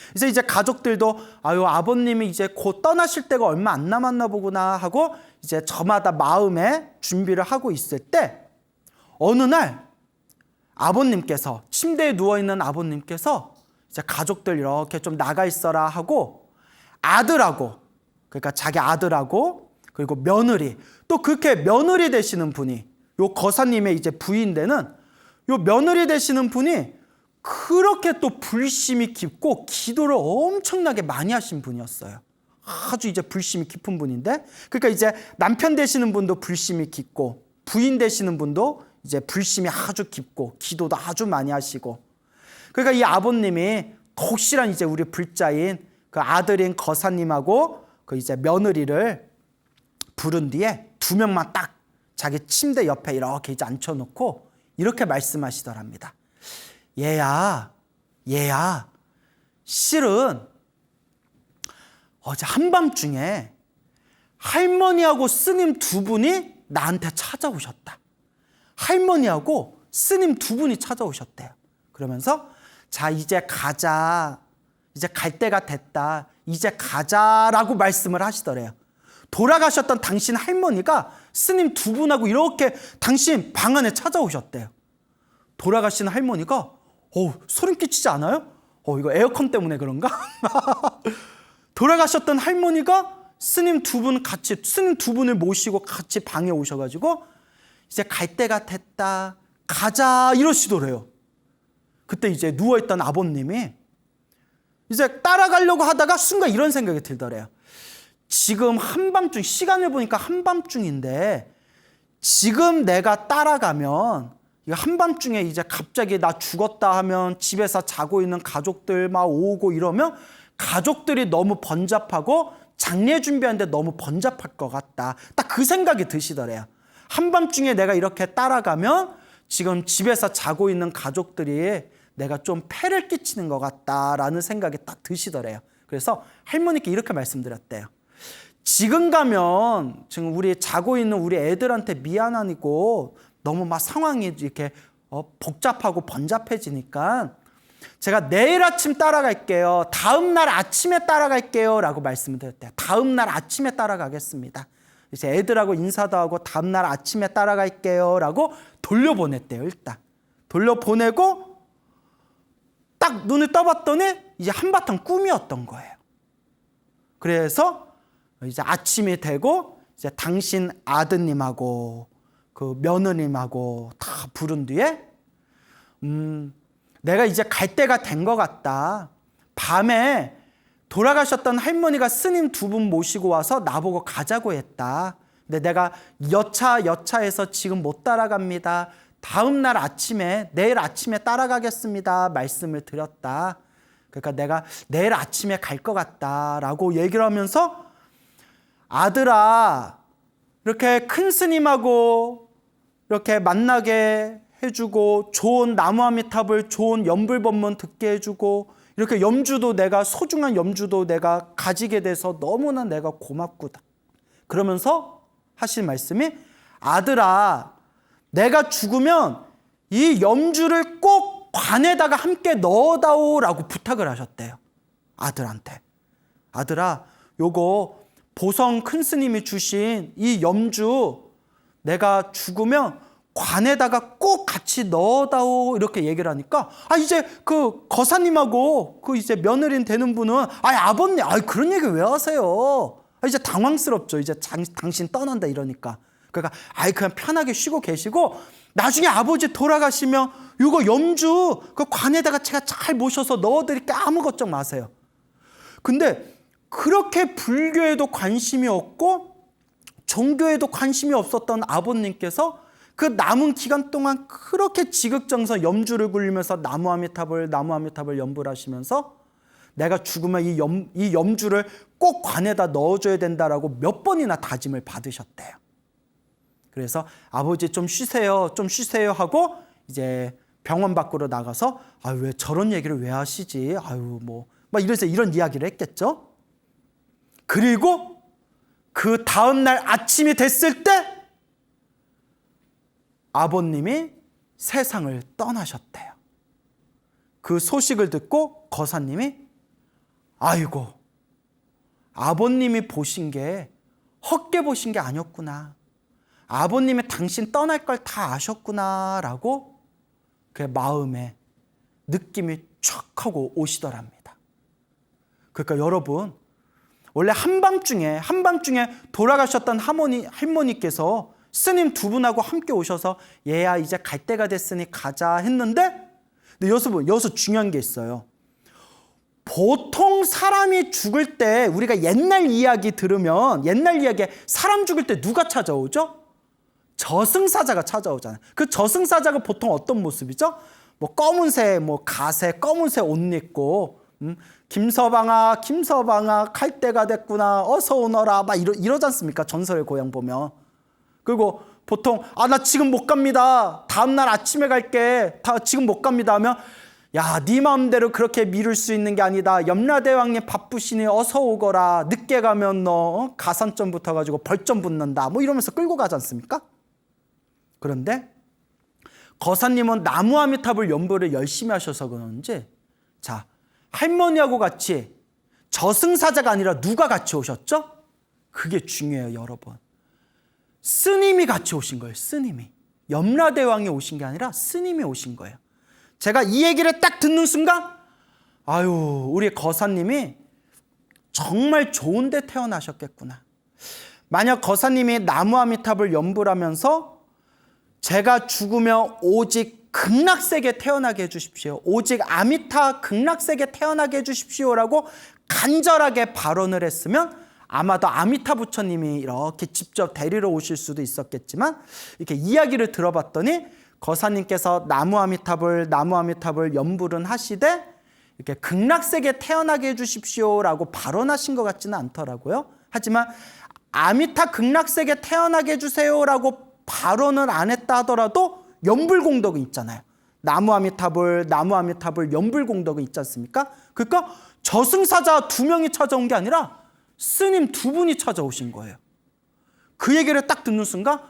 그래서 이제 가족들도 아유, 아버님이 이제 곧 떠나실 때가 얼마 안 남았나 보구나 하고 이제 저마다 마음의 준비를 하고 있을 때 어느 날 아버님께서 침대에 누워있는 아버님께서 이제 가족들 이렇게 좀 나가 있어라 하고 아들하고, 그러니까 자기 아들하고 그리고 며느리, 또 그렇게 며느리 되시는 분이 요 거사님의 이제 부인 되는 요 며느리 되시는 분이 그렇게 또 불심이 깊고 기도를 엄청나게 많이 하신 분이었어요. 아주 이제 불심이 깊은 분인데, 그러니까 이제 남편 되시는 분도 불심이 깊고 부인 되시는 분도 이제 불심이 아주 깊고 기도도 아주 많이 하시고, 그러니까 이 아버님이 독실한 이제 우리 불자인 그 아들인 거사님하고 그 이제 며느리를 부른 뒤에 두 명만 딱 자기 침대 옆에 이렇게 이제 앉혀놓고 이렇게 말씀하시더랍니다. 얘야, 실은 어제 한밤중에 할머니하고 스님 두 분이 나한테 찾아오셨다. 할머니하고 스님 두 분이 찾아오셨대요. 그러면서 자, 이제 가자. 이제 갈 때가 됐다. 이제 가자라고 말씀을 하시더래요. 돌아가셨던 당신 할머니가 스님 두 분하고 이렇게 당신 방 안에 찾아오셨대요. 돌아가신 할머니가 소름 끼치지 않아요? 이거 에어컨 때문에 그런가? 돌아가셨던 할머니가 스님 두 분을 모시고 같이 방에 오셔가지고 이제 갈 때가 됐다. 가자 이러시더래요. 그때 이제 누워있던 아버님이 이제 따라가려고 하다가 순간 이런 생각이 들더래요. 지금 한밤중, 시간을 보니까 한밤중인데 지금 내가 따라가면 한밤중에 이제 갑자기 나 죽었다 하면 집에서 자고 있는 가족들 막 오고 이러면 가족들이 너무 번잡하고 장례 준비하는데 너무 번잡할 것 같다. 딱 그 생각이 드시더래요. 한밤중에 내가 이렇게 따라가면 지금 집에서 자고 있는 가족들이 내가 좀 폐를 끼치는 것 같다라는 생각이 딱 드시더래요. 그래서 할머니께 이렇게 말씀드렸대요. 지금 가면 지금 우리 자고 있는 우리 애들한테 미안하고 너무 막 상황이 이렇게 복잡하고 번잡해지니까 제가 내일 아침 따라갈게요. 다음 날 아침에 따라갈게요. 라고 말씀을 드렸대요. 다음 날 아침에 따라가겠습니다. 이제 애들하고 인사도 하고 다음 날 아침에 따라갈게요. 라고 돌려보냈대요. 일단 돌려보내고 딱 눈을 떠봤더니 이제 한바탕 꿈이었던 거예요. 그래서 이제 아침이 되고 이제 당신 아드님하고 그 며느님하고 다 부른 뒤에 내가 이제 갈 때가 된 것 같다. 밤에 돌아가셨던 할머니가 스님 두 분 모시고 와서 나보고 가자고 했다. 근데 내가 여차해서 지금 못 따라갑니다. 다음 날 아침에, 내일 아침에 따라가겠습니다. 말씀을 드렸다. 그러니까 내가 내일 아침에 갈 것 같다라고 얘기를 하면서 아들아, 이렇게 큰 스님하고 이렇게 만나게 해주고 좋은 나무아미탑을 좋은 염불법문 듣게 해주고 이렇게 염주도 내가 소중한 염주도 내가 가지게 돼서 너무나 내가 고맙구다. 그러면서 하신 말씀이 아들아, 내가 죽으면 이 염주를 꼭 관에다가 함께 넣어다오라고 부탁을 하셨대요. 아들한테. 아들아, 요거 보성 큰 스님이 주신 이 염주 내가 죽으면 관에다가 꼭 같이 넣어다오 이렇게 얘기를 하니까 이제 그 거사님하고 그 이제 며느리 되는 분은 아버님 그런 얘기 왜 하세요? 이제 당황스럽죠. 이제 당신 떠난다 이러니까. 그러니까 그냥 편하게 쉬고 계시고 나중에 아버지 돌아가시면 이거 염주 그 관에다가 제가 잘 모셔서 넣어드릴게 아무 걱정 마세요. 근데 그렇게 불교에도 관심이 없고 종교에도 관심이 없었던 아버님께서 그 남은 기간 동안 그렇게 지극정성 염주를 굴리면서 나무아미탑을 염불 하시면서 내가 죽으면 이 염주를 꼭 관에다 넣어줘야 된다라고 몇 번이나 다짐을 받으셨대요. 그래서 아버지 좀 쉬세요 하고 이제 병원 밖으로 나가서 왜 저런 얘기를 왜 하시지? 막 이래서 이런 이야기를 했겠죠. 그리고 그 다음날 아침이 됐을 때 아버님이 세상을 떠나셨대요. 그 소식을 듣고 거사님이 아이고, 아버님이 보신 게 헛게 보신 게 아니었구나. 아버님이 당신 떠날 걸 다 아셨구나 라고 그 마음에 느낌이 촥 하고 오시더랍니다. 그러니까 여러분, 원래 한밤중에 돌아가셨던 할머니께서 스님 두 분하고 함께 오셔서 얘야 이제 갈 때가 됐으니 가자 했는데 근데 여기서 중요한 게 있어요. 보통 사람이 죽을 때 우리가 옛날 이야기 들으면 옛날 이야기에 사람 죽을 때 누가 찾아오죠? 저승사자가 찾아오잖아요. 그 저승사자가 보통 어떤 모습이죠? 뭐 검은색 가세 검은색 옷 입고 김서방아 갈 때가 됐구나 어서 오너라 막 이러지 않습니까? 전설의 고향 보면. 그리고 보통 나 지금 못 갑니다. 다음날 아침에 갈게. 지금 못 갑니다 하면 야, 네 마음대로 그렇게 미룰 수 있는 게 아니다. 염라대왕님 바쁘시니 어서 오거라. 늦게 가면 너 가산점 붙어가지고 벌점 붙는다. 뭐 이러면서 끌고 가지 않습니까? 그런데 거사님은 나무아미타불 연부를 열심히 하셔서 그런지 자, 할머니하고 같이 저승사자가 아니라 누가 같이 오셨죠? 그게 중요해요, 여러분. 스님이 같이 오신 거예요, 스님이. 염라대왕이 오신 게 아니라 스님이 오신 거예요. 제가 이 얘기를 딱 듣는 순간 우리 거사님이 정말 좋은 데 태어나셨겠구나. 만약 거사님이 나무아미타불 연부라면서 제가 죽으면 오직 극락세계 태어나게 해주십시오. 오직 아미타 극락세계 태어나게 해주십시오라고 간절하게 발언을 했으면 아마도 아미타 부처님이 이렇게 직접 데리러 오실 수도 있었겠지만 이렇게 이야기를 들어봤더니 거사님께서 나무아미타불 연불은 하시되 이렇게 극락세계 태어나게 해주십시오라고 발언하신 것 같지는 않더라고요. 하지만 아미타 극락세계 태어나게 해주세요라고 발언을 안 했다 하더라도 연불공덕은 있잖아요. 나무아미타불 연불공덕은 있지 않습니까? 그러니까 저승사자 2명이 찾아온 게 아니라 스님 2분이 찾아오신 거예요. 그 얘기를 딱 듣는 순간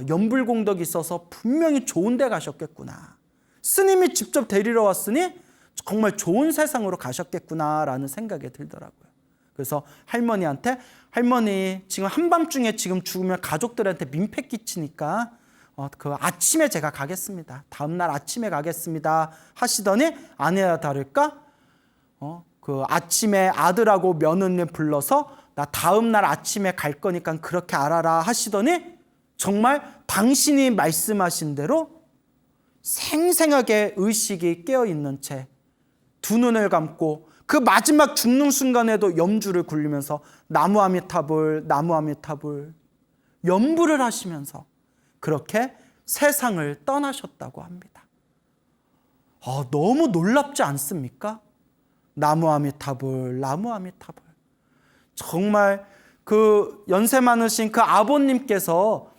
연불공덕이 있어서 분명히 좋은 데 가셨겠구나. 스님이 직접 데리러 왔으니 정말 좋은 세상으로 가셨겠구나라는 생각이 들더라고요. 그래서 할머니한테 할머니 지금 한밤중에 지금 죽으면 가족들한테 민폐 끼치니까 그 아침에 제가 가겠습니다. 다음날 아침에 가겠습니다 하시더니 아니나 다를까 그 아침에 아들하고 며느님 불러서 나 다음날 아침에 갈 거니까 그렇게 알아라 하시더니 정말 당신이 말씀하신 대로 생생하게 의식이 깨어있는 채 2눈을 감고 그 마지막 죽는 순간에도 염주를 굴리면서 나무아미타불 연부를 하시면서 그렇게 세상을 떠나셨다고 합니다. 너무 놀랍지 않습니까? 나무아미타불 정말 그 연세 많으신 그 아버님께서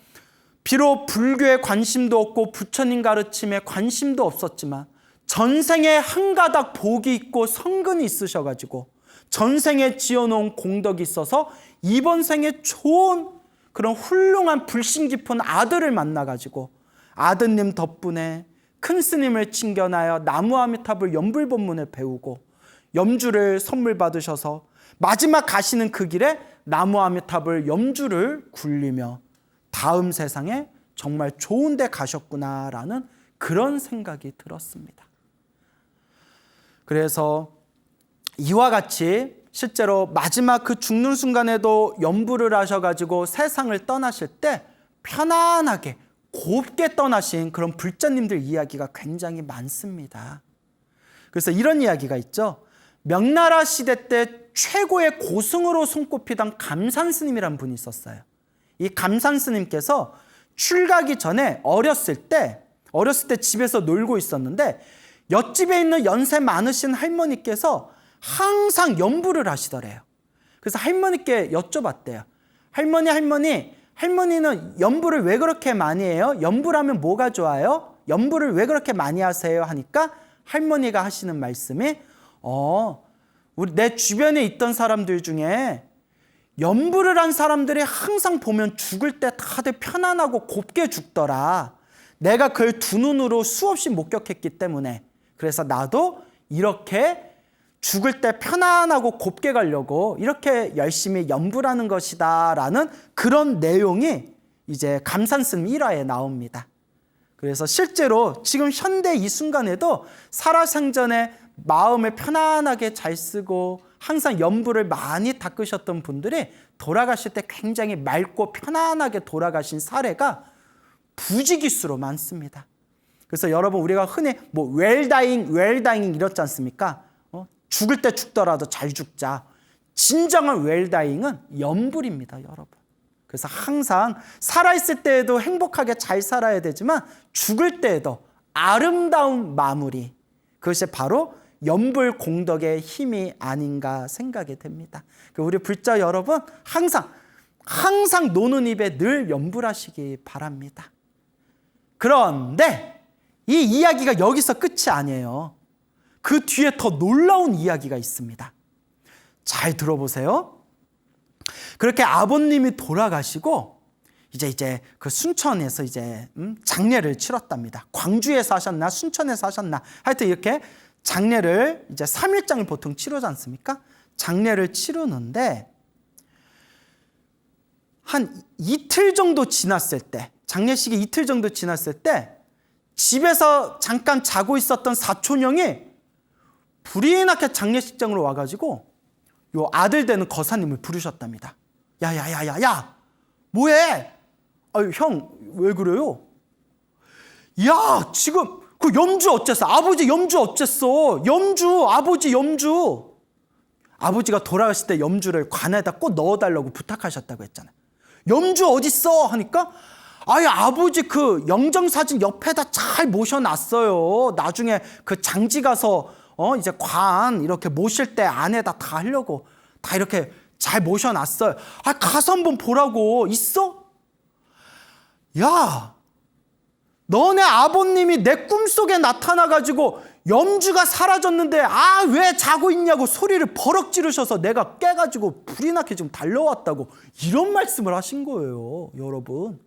비록 불교에 관심도 없고 부처님 가르침에 관심도 없었지만 전생에 한 가닥 복이 있고 성근이 있으셔가지고 전생에 지어놓은 공덕이 있어서 이번 생에 좋은 그런 훌륭한 불신 깊은 아들을 만나가지고 아드님 덕분에 큰 스님을 칭견하여 나무아미타불 연불법문을 배우고 염주를 선물 받으셔서 마지막 가시는 그 길에 나무아미타불 염주를 굴리며 다음 세상에 정말 좋은 데 가셨구나라는 그런 생각이 들었습니다. 그래서 이와 같이 실제로 마지막 그 죽는 순간에도 연부를 하셔가지고 세상을 떠나실 때 편안하게 곱게 떠나신 그런 불자님들 이야기가 굉장히 많습니다. 그래서 이런 이야기가 있죠. 명나라 시대 때 최고의 고승으로 손꼽히던 감산스님이라는 분이 있었어요. 이 감산스님께서 출가하기 전에 어렸을 때 집에서 놀고 있었는데 옆집에 있는 연세 많으신 할머니께서 항상 연부를 하시더래요. 그래서 할머니께 여쭤봤대요. 할머니는 연부를 왜 그렇게 많이 해요? 연부라면 뭐가 좋아요? 연부를 왜 그렇게 많이 하세요? 하니까 할머니가 하시는 말씀이 내 주변에 있던 사람들 중에 연부를 한 사람들이 항상 보면 죽을 때 다들 편안하고 곱게 죽더라. 내가 그걸 2눈으로 수없이 목격했기 때문에 그래서 나도 이렇게 죽을 때 편안하고 곱게 가려고 이렇게 열심히 연부하는 것이다 라는 그런 내용이 이제 감산스님 1화에 나옵니다. 그래서 실제로 지금 현대 이 순간에도 살아생전에 마음을 편안하게 잘 쓰고 항상 연부를 많이 닦으셨던 분들이 돌아가실 때 굉장히 맑고 편안하게 돌아가신 사례가 부지기수로 많습니다. 그래서 여러분 우리가 흔히 뭐 웰다잉 이렇지 않습니까? 죽을 때 죽더라도 잘 죽자. 진정한 웰다잉은 염불입니다, 여러분. 그래서 항상 살아있을 때에도 행복하게 잘 살아야 되지만 죽을 때에도 아름다운 마무리, 그것이 바로 염불 공덕의 힘이 아닌가 생각이 됩니다. 우리 불자 여러분 항상 노는 입에 늘 염불하시기 바랍니다. 그런데 이 이야기가 여기서 끝이 아니에요. 그 뒤에 더 놀라운 이야기가 있습니다. 잘 들어보세요. 그렇게 아버님이 돌아가시고 이제 그 순천에서 장례를 치렀답니다. 광주에서 하셨나 순천에서 하셨나 하여튼 이렇게 장례를 이제 3일장을 보통 치르지 않습니까? 장례를 치르는데 한 이틀 정도 지났을 때, 장례식이 이틀 정도 지났을 때 집에서 잠깐 자고 있었던 사촌 형이 불이 나게 장례식장으로 와가지고 요 아들 되는 거사님을 부르셨답니다. 야, 뭐해? 아유, 형, 왜 그래요? 야, 지금 그 염주 어쨌어? 아버지 염주 어쨌어? 아버지 염주. 아버지가 돌아가실 때 염주를 관에다 꼭 넣어달라고 부탁하셨다고 했잖아요. 염주 어딨어? 하니까 아예 아버지 그 영정사진 옆에다 잘 모셔놨어요. 나중에 그 장지 가서 이제 관 이렇게 모실 때 안에다 다 하려고 다 이렇게 잘 모셔놨어요. 아, 가서 한번 보라고. 있어? 야, 너네 아버님이 내 꿈속에 나타나가지고 염주가 사라졌는데 왜 자고 있냐고 소리를 버럭 지르셔서 내가 깨가지고 불이 나게 지금 달려왔다고 이런 말씀을 하신 거예요, 여러분.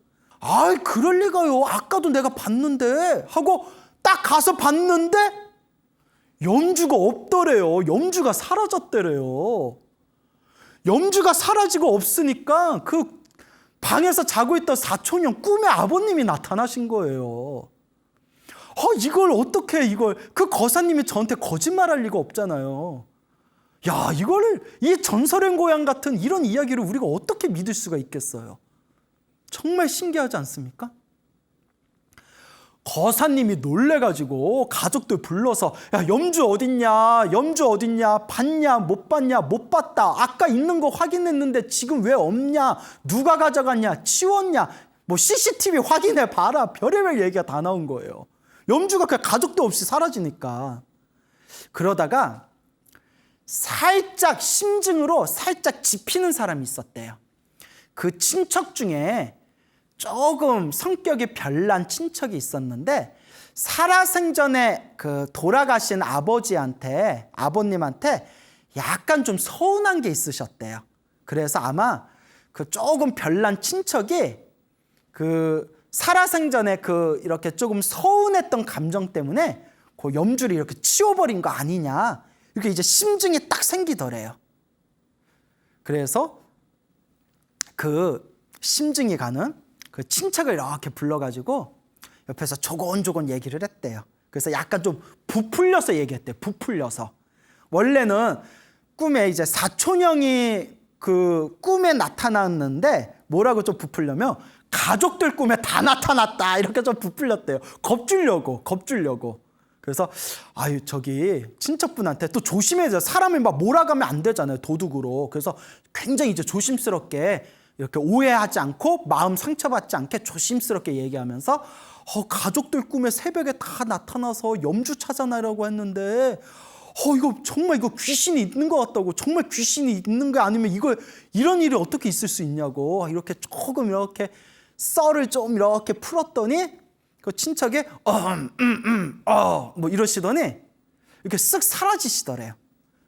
그럴 리가요. 아까도 내가 봤는데 하고 딱 가서 봤는데 염주가 없더래요. 염주가 사라졌더래요. 염주가 사라지고 없으니까 그 방에서 자고 있던 사촌형 꿈에 아버님이 나타나신 거예요. 이걸 어떻게 그 거사님이 저한테 거짓말할 리가 없잖아요. 야, 이 전설의 고향 같은 이런 이야기를 우리가 어떻게 믿을 수가 있겠어요? 정말 신기하지 않습니까? 거사님이 놀래가지고 가족들 불러서 야, 염주 어딨냐? 봤냐? 못 봤냐? 못 봤다. 아까 있는 거 확인했는데 지금 왜 없냐? 누가 가져갔냐? 치웠냐? 뭐 CCTV 확인해 봐라. 별의별 얘기가 다 나온 거예요. 염주가 그냥 가족도 없이 사라지니까. 그러다가 살짝 심증으로 살짝 짚히는 사람이 있었대요. 그 친척 중에 조금 성격이 별난 친척이 있었는데 살아생전에 그 돌아가신 아버님한테 약간 좀 서운한 게 있으셨대요. 그래서 아마 그 조금 별난 친척이 그 살아생전에 그 이렇게 조금 서운했던 감정 때문에 그 염주를 이렇게 치워버린 거 아니냐, 이렇게 이제 심증이 딱 생기더래요. 그래서 그 심증이 가는 그 친척을 이렇게 불러가지고 옆에서 조곤조곤 얘기를 했대요. 그래서 약간 좀 부풀려서 얘기했대요. 부풀려서. 원래는 꿈에 이제 사촌형이 그 꿈에 나타났는데 뭐라고 좀 부풀려면 가족들 꿈에 다 나타났다 이렇게 좀 부풀렸대요. 겁주려고. 그래서 저기 친척분한테 또 조심해야 사람이 막 몰아가면 안 되잖아요, 도둑으로. 그래서 굉장히 이제 조심스럽게 이렇게 오해하지 않고 마음 상처받지 않게 조심스럽게 얘기하면서 가족들 꿈에 새벽에 다 나타나서 염주 찾아내라고 했는데 이거 귀신이 있는 것 같다고. 정말 귀신이 있는 거 아니면 이런 일이 어떻게 있을 수 있냐고 이렇게 조금 이렇게 썰을 좀 이렇게 풀었더니 그 친척이 뭐 이러시더니 이렇게 쓱 사라지시더래요.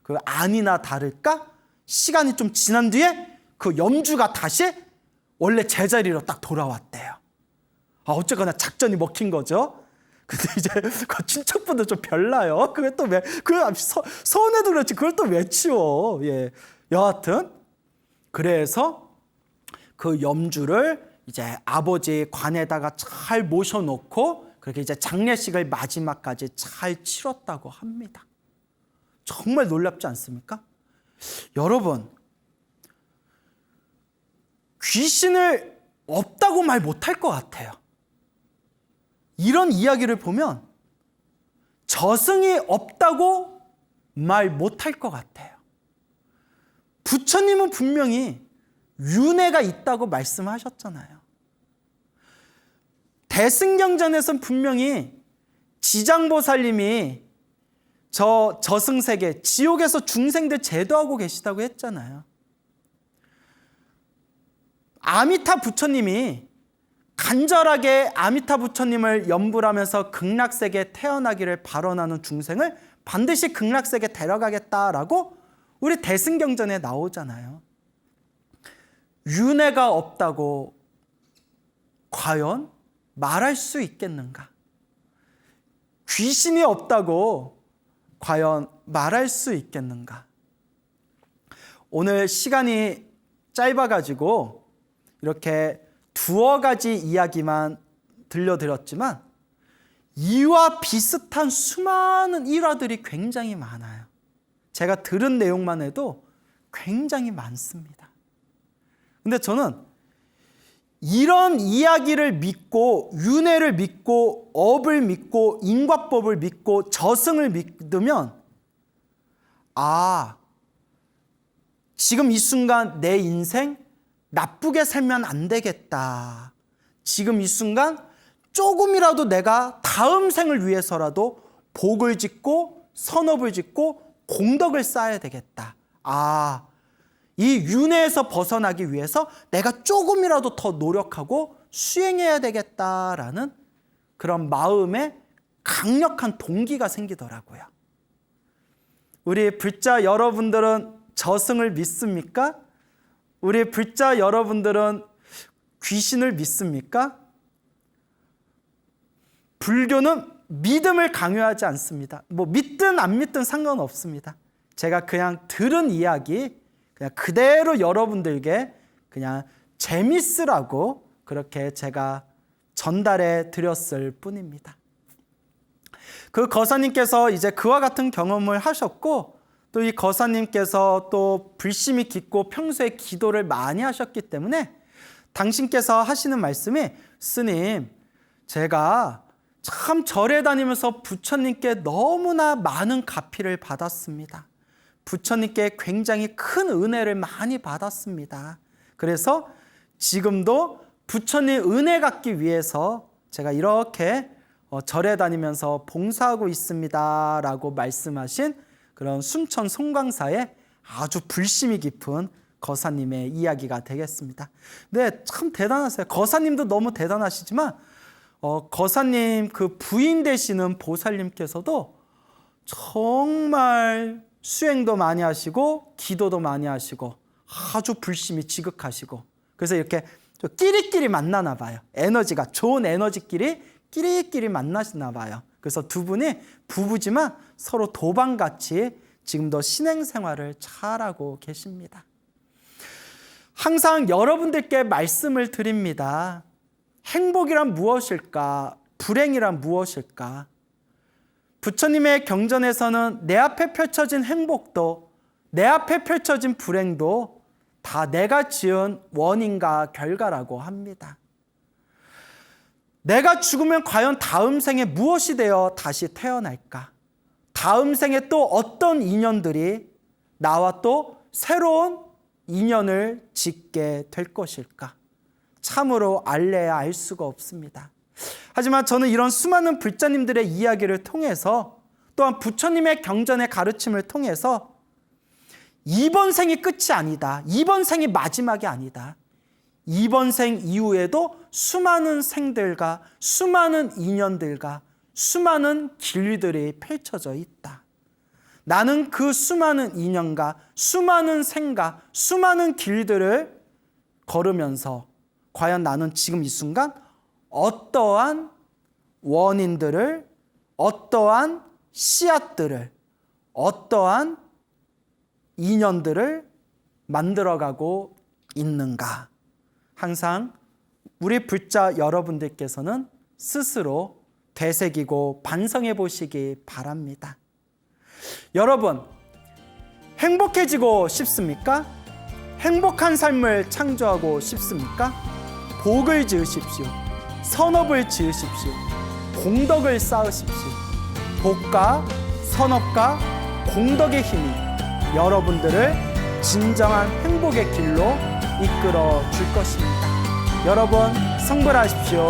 그 아니나 다를까 시간이 좀 지난 뒤에 그 염주가 다시 원래 제자리로 딱 돌아왔대요. 어쨌거나 작전이 먹힌 거죠. 근데 이제 그 친척분들 좀 별나요. 그게 또 왜, 서운해도 그렇지 그걸 또 왜 치워. 예. 여하튼 그래서 그 염주를 이제 아버지 관에다가 잘 모셔놓고 그렇게 이제 장례식을 마지막까지 잘 치렀다고 합니다. 정말 놀랍지 않습니까? 여러분, 귀신을 없다고 말 못할 것 같아요. 이런 이야기를 보면 저승이 없다고 말 못할 것 같아요. 부처님은 분명히 윤회가 있다고 말씀하셨잖아요. 대승경전에서는 분명히 지장보살님이 저승세계, 지옥에서 중생들 제도하고 계시다고 했잖아요. 아미타 부처님이 간절하게 아미타 부처님을 염불하면서 극락세계에 태어나기를 발언하는 중생을 반드시 극락세계에 데려가겠다라고 우리 대승경전에 나오잖아요. 윤회가 없다고 과연 말할 수 있겠는가? 귀신이 없다고 과연 말할 수 있겠는가? 오늘 시간이 짧아가지고 이렇게 두어 가지 이야기만 들려드렸지만 이와 비슷한 수많은 일화들이 굉장히 많아요. 제가 들은 내용만 해도 굉장히 많습니다. 근데 저는 이런 이야기를 믿고 윤회를 믿고 업을 믿고 인과법을 믿고 저승을 믿으면 지금 이 순간 내 인생 나쁘게 살면 안 되겠다. 지금 이 순간 조금이라도 내가 다음 생을 위해서라도 복을 짓고 선업을 짓고 공덕을 쌓아야 되겠다. 이 윤회에서 벗어나기 위해서 내가 조금이라도 더 노력하고 수행해야 되겠다라는 그런 마음에 강력한 동기가 생기더라고요. 우리 불자 여러분들은 저승을 믿습니까? 우리 불자 여러분들은 귀신을 믿습니까? 불교는 믿음을 강요하지 않습니다. 믿든 안 믿든 상관없습니다. 제가 그냥 들은 이야기 그냥 그대로 여러분들께 그냥 재밌으라고 그렇게 제가 전달해 드렸을 뿐입니다. 그 거사님께서 이제 그와 같은 경험을 하셨고 또 이 거사님께서 또 불심이 깊고 평소에 기도를 많이 하셨기 때문에 당신께서 하시는 말씀이 스님, 제가 참 절에 다니면서 부처님께 너무나 많은 가피를 받았습니다. 부처님께 굉장히 큰 은혜를 많이 받았습니다. 그래서 지금도 부처님 은혜 갖기 위해서 제가 이렇게 절에 다니면서 봉사하고 있습니다 라고 말씀하신 그런 순천 송광사의 아주 불심이 깊은 거사님의 이야기가 되겠습니다. 네, 참 대단하세요. 거사님도 너무 대단하시지만 거사님 그 부인 되시는 보살님께서도 정말 수행도 많이 하시고 기도도 많이 하시고 아주 불심이 지극하시고 그래서 이렇게 끼리끼리 만나나 봐요. 에너지가 좋은 에너지끼리 끼리끼리 만나시나 봐요. 그래서 두 분이 부부지만 서로 도방같이 지금도 신행생활을 잘하고 계십니다. 항상 여러분들께 말씀을 드립니다. 행복이란 무엇일까? 불행이란 무엇일까? 부처님의 경전에서는 내 앞에 펼쳐진 행복도 내 앞에 펼쳐진 불행도 다 내가 지은 원인과 결과라고 합니다. 내가 죽으면 과연 다음 생에 무엇이 되어 다시 태어날까? 다음 생에 또 어떤 인연들이 나와 또 새로운 인연을 짓게 될 것일까? 참으로 알래야 알 수가 없습니다. 하지만 저는 이런 수많은 불자님들의 이야기를 통해서 또한 부처님의 경전의 가르침을 통해서 이번 생이 끝이 아니다. 이번 생이 마지막이 아니다. 이번 생 이후에도 수많은 생들과 수많은 인연들과 수많은 길들이 펼쳐져 있다. 나는 그 수많은 인연과 수많은 생과 수많은 길들을 걸으면서 과연 나는 지금 이 순간 어떠한 원인들을, 어떠한 씨앗들을, 어떠한 인연들을 만들어가고 있는가? 항상 우리 불자 여러분들께서는 스스로 되새기고 반성해 보시기 바랍니다. 여러분, 행복해지고 싶습니까? 행복한 삶을 창조하고 싶습니까? 복을 지으십시오. 선업을 지으십시오. 공덕을 쌓으십시오. 복과 선업과 공덕의 힘이 여러분들을 진정한 행복의 길로 이끌어 줄 것입니다. 여러분, 성불하십시오.